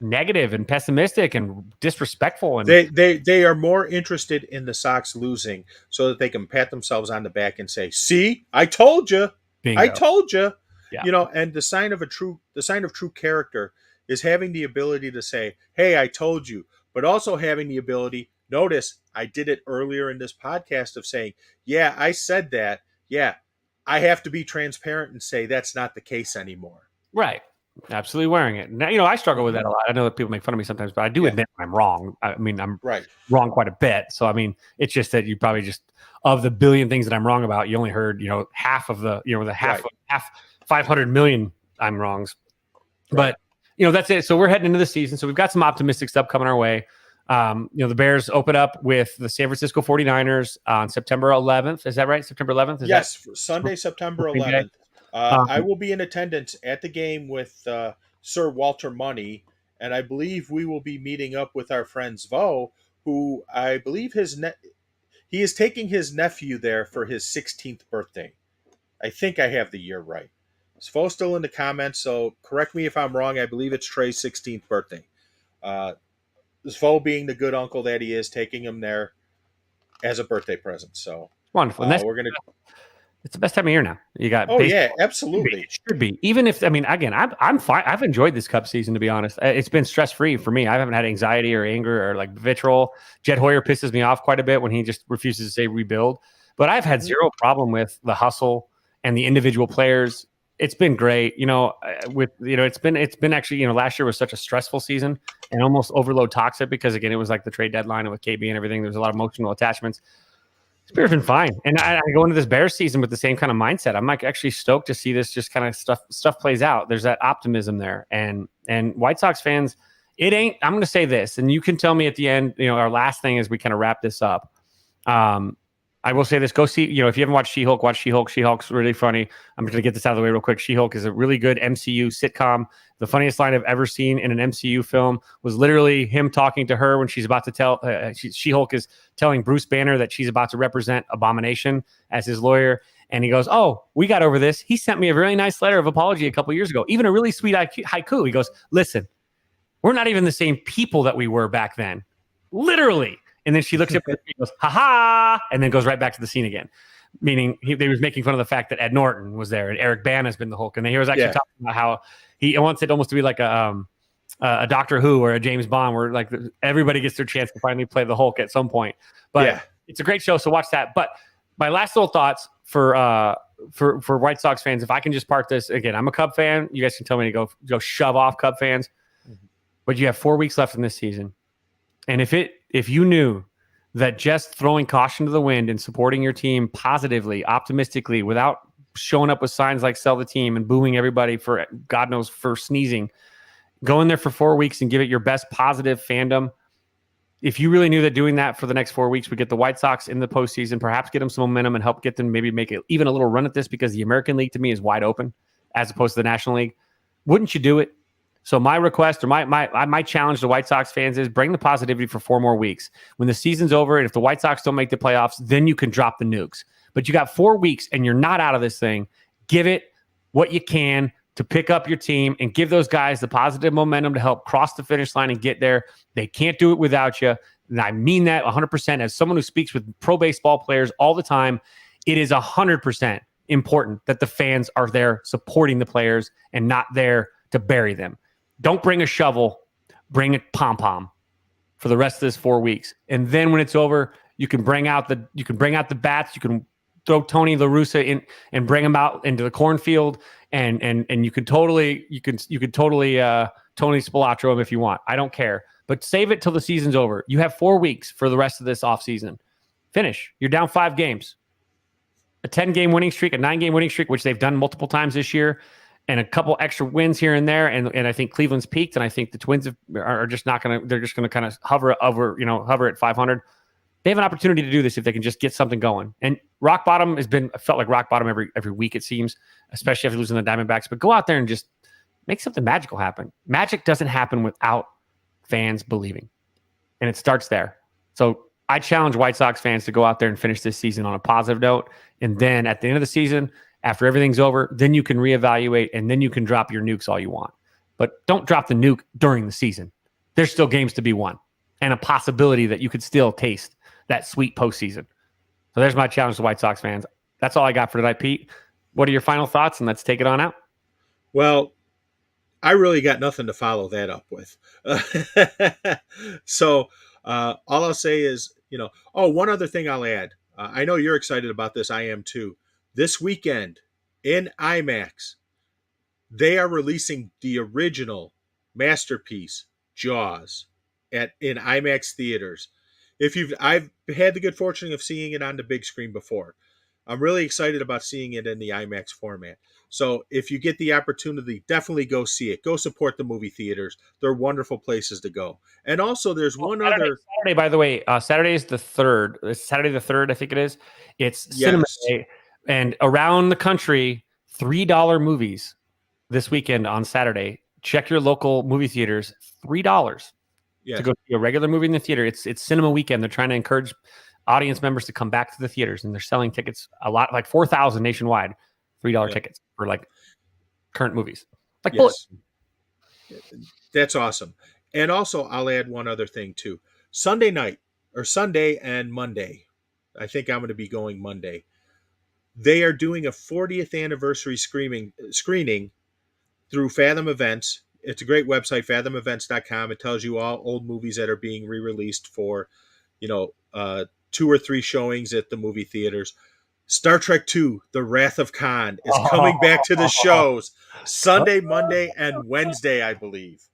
negative and pessimistic and disrespectful. And They are more interested in the Sox losing so that they can pat themselves on the back and say, "See, I told you, bingo. I told you." Yeah. You know, and the sign of true character is having the ability to say, "Hey, I told you," but also having the ability. Notice I did it earlier in this podcast of saying, "Yeah, I said that. Yeah, I have to be transparent and say that's not the case anymore." Right. Absolutely wearing it. Now, you know, I struggle with that a lot. I know that people make fun of me sometimes, but I do admit I'm wrong. I mean, I'm Right. wrong quite a bit. So, I mean, it's just that you probably just, of the billion things that I'm wrong about, you only heard, you know, half of the, you know, the half 500 million I'm wrongs. Right. But, you know, that's it. So we're heading into the season. So we've got some optimistic stuff coming our way. You know, the Bears open up with the San Francisco 49ers on September 11th. Is that right? September 11th? Yes, Sunday, September Okay. 11th. I will be in attendance at the game with Sir Walter Money, and I believe we will be meeting up with our friend Zvo, who I believe he is taking his nephew there for his 16th birthday. I think I have the year right. Zvo's still in the comments, so correct me if I'm wrong. I believe it's Trey's 16th birthday. Zvo, being the good uncle that he is, taking him there as a birthday present. So Wonderful. And we're gonna. it's the best time of year now. You got Absolutely. It should be. Even if, I mean, again, I'm fine. I've enjoyed this Cup season, to be honest. It's been stress free for me. I haven't had anxiety or anger or like vitriol. Jed Hoyer pisses me off quite a bit when he just refuses to say rebuild. But I've had zero problem with the hustle and the individual players. It's been great. You know, it's been actually, you know, last year was such a stressful season and almost overload toxic because, again, it was like the trade deadline and with KB and everything. There was a lot of emotional attachments. Bears been fine, and I go into this Bears season with the same kind of mindset. I'm like actually stoked to see this just kind of stuff plays out. There's that optimism there, and White Sox fans, it ain't. I'm going to say this, and you can tell me at the end. You know, our last thing as we kind of wrap this up. I will say this: go see. You know, if you haven't watched She-Hulk, watch She-Hulk. She-Hulk's really funny. I'm going to get this out of the way real quick. She-Hulk is a really good MCU sitcom. The funniest line I've ever seen in an MCU film was literally him talking to her when she's about to tell. She-Hulk is telling Bruce Banner that she's about to represent Abomination as his lawyer, and he goes, "Oh, we got over this. He sent me a really nice letter of apology a couple years ago, even a really sweet haiku." He goes, "Listen, we're not even the same people that we were back then, literally." And then she looks at him and goes, "Ha ha," and then goes right back to the scene again. Meaning they was making fun of the fact that Ed Norton was there and Eric Bana's been the Hulk. And he was actually talking about how he wants it almost to be like a Doctor Who or a James Bond where like everybody gets their chance to finally play the Hulk at some point. But it's a great show, so watch that. But my last little thoughts for White Sox fans, if I can just part this again, I'm a Cub fan. You guys can tell me to go shove off Cub fans. But you have 4 weeks left in this season. And if you knew that just throwing caution to the wind and supporting your team positively, optimistically, without showing up with signs like sell the team and booing everybody for God knows for sneezing, go in there for 4 weeks and give it your best positive fandom. If you really knew that doing that for the next 4 weeks would get the White Sox in the postseason, perhaps get them some momentum and help get them maybe make it even a little run at this because the American League to me is wide open as opposed to the National League, wouldn't you do it? So my request or my challenge to White Sox fans is bring the positivity for 4 more weeks. When the season's over and if the White Sox don't make the playoffs, then you can drop the nukes. But you got 4 weeks and you're not out of this thing. Give it what you can to pick up your team and give those guys the positive momentum to help cross the finish line and get there. They can't do it without you. And I mean that 100% as someone who speaks with pro baseball players all the time. It is 100% important that the fans are there supporting the players and not there to bury them. Don't bring a shovel, bring a pom-pom for the rest of this 4 weeks. And then when it's over, you can bring out the bats, you can throw Tony La Russa in and bring him out into the cornfield and you can totally Tony Spilatro him if you want. I don't care. But save it till the season's over. You have 4 weeks for the rest of this offseason. Finish. You're down 5 games. A 10-game winning streak, a 9-game winning streak, which they've done multiple times this year. And a couple extra wins here and there, and I think Cleveland's peaked, and I think the Twins are just not going to. They're just going to kind of hover at 500. They have an opportunity to do this if they can just get something going. And rock bottom felt like rock bottom every week it seems, especially after losing the Diamondbacks. But go out there and just make something magical happen. Magic doesn't happen without fans believing, and it starts there. So I challenge White Sox fans to go out there and finish this season on a positive note, and then at the end of the season, after everything's over, then you can reevaluate and then you can drop your nukes all you want. but don't drop the nuke during the season. There's still games to be won and a possibility that you could still taste that sweet postseason. So there's my challenge to White Sox fans. That's all I got for tonight, Pete. What are your final thoughts? And let's take it on out. Well, I really got nothing to follow that up with. So all I'll say is, one other thing I'll add. I know you're excited about this. I am too. This weekend in IMAX, they are releasing the original masterpiece, Jaws, in IMAX theaters. I've had the good fortune of seeing it on the big screen before. I'm really excited about seeing it in the IMAX format. So if you get the opportunity, definitely go see it. Go support the movie theaters. They're wonderful places to go. And also, there's Saturday, by the way, Saturday is the 3rd. It's Saturday the 3rd, I think it is. It's Cinema Day. And around the country, $3 movies this weekend on Saturday. Check your local movie theaters. $3 to go see a regular movie in the theater. It's cinema weekend. They're trying to encourage audience members to come back to the theaters, and they're selling tickets a lot, like 4,000 nationwide, $3 tickets for like current movies. Like bullets. That's awesome. And also, I'll add one other thing too. Sunday night, or Sunday and Monday, I think I'm going to be going Monday. They are doing a 40th anniversary screening through Fathom Events. It's a great website, fathomevents.com. It tells you all old movies that are being re-released for, 2 or 3 showings at the movie theaters. Star Trek II, The Wrath of Khan, is coming back to the shows Sunday, Monday, and Wednesday, I believe.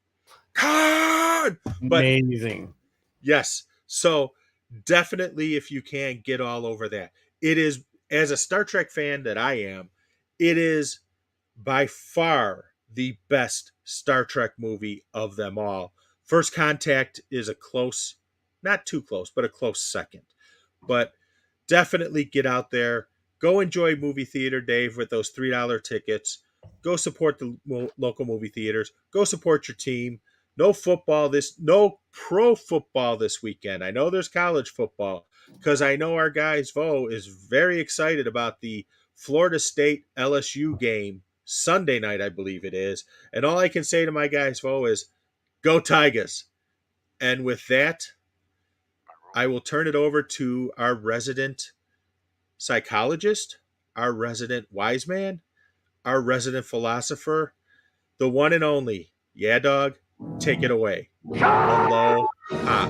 Khan! Amazing. Yes. So definitely, if you can, get all over that. It is, as a Star Trek fan that I am, it is by far the best Star Trek movie of them all. First Contact is a close, not too close, but a close second. But definitely get out there. Go enjoy movie theater, Dave, with those $3 tickets. Go support the local movie theaters. Go support your team. No pro football this weekend. I know there's college football because I know our guy Vo is very excited about the Florida State LSU game Sunday night, I believe it is. And all I can say to my guy Vo is, go Tigers. And with that, I will turn it over to our resident psychologist, our resident wise man, our resident philosopher, the one and only, yeah, dog, take it away. Aloha.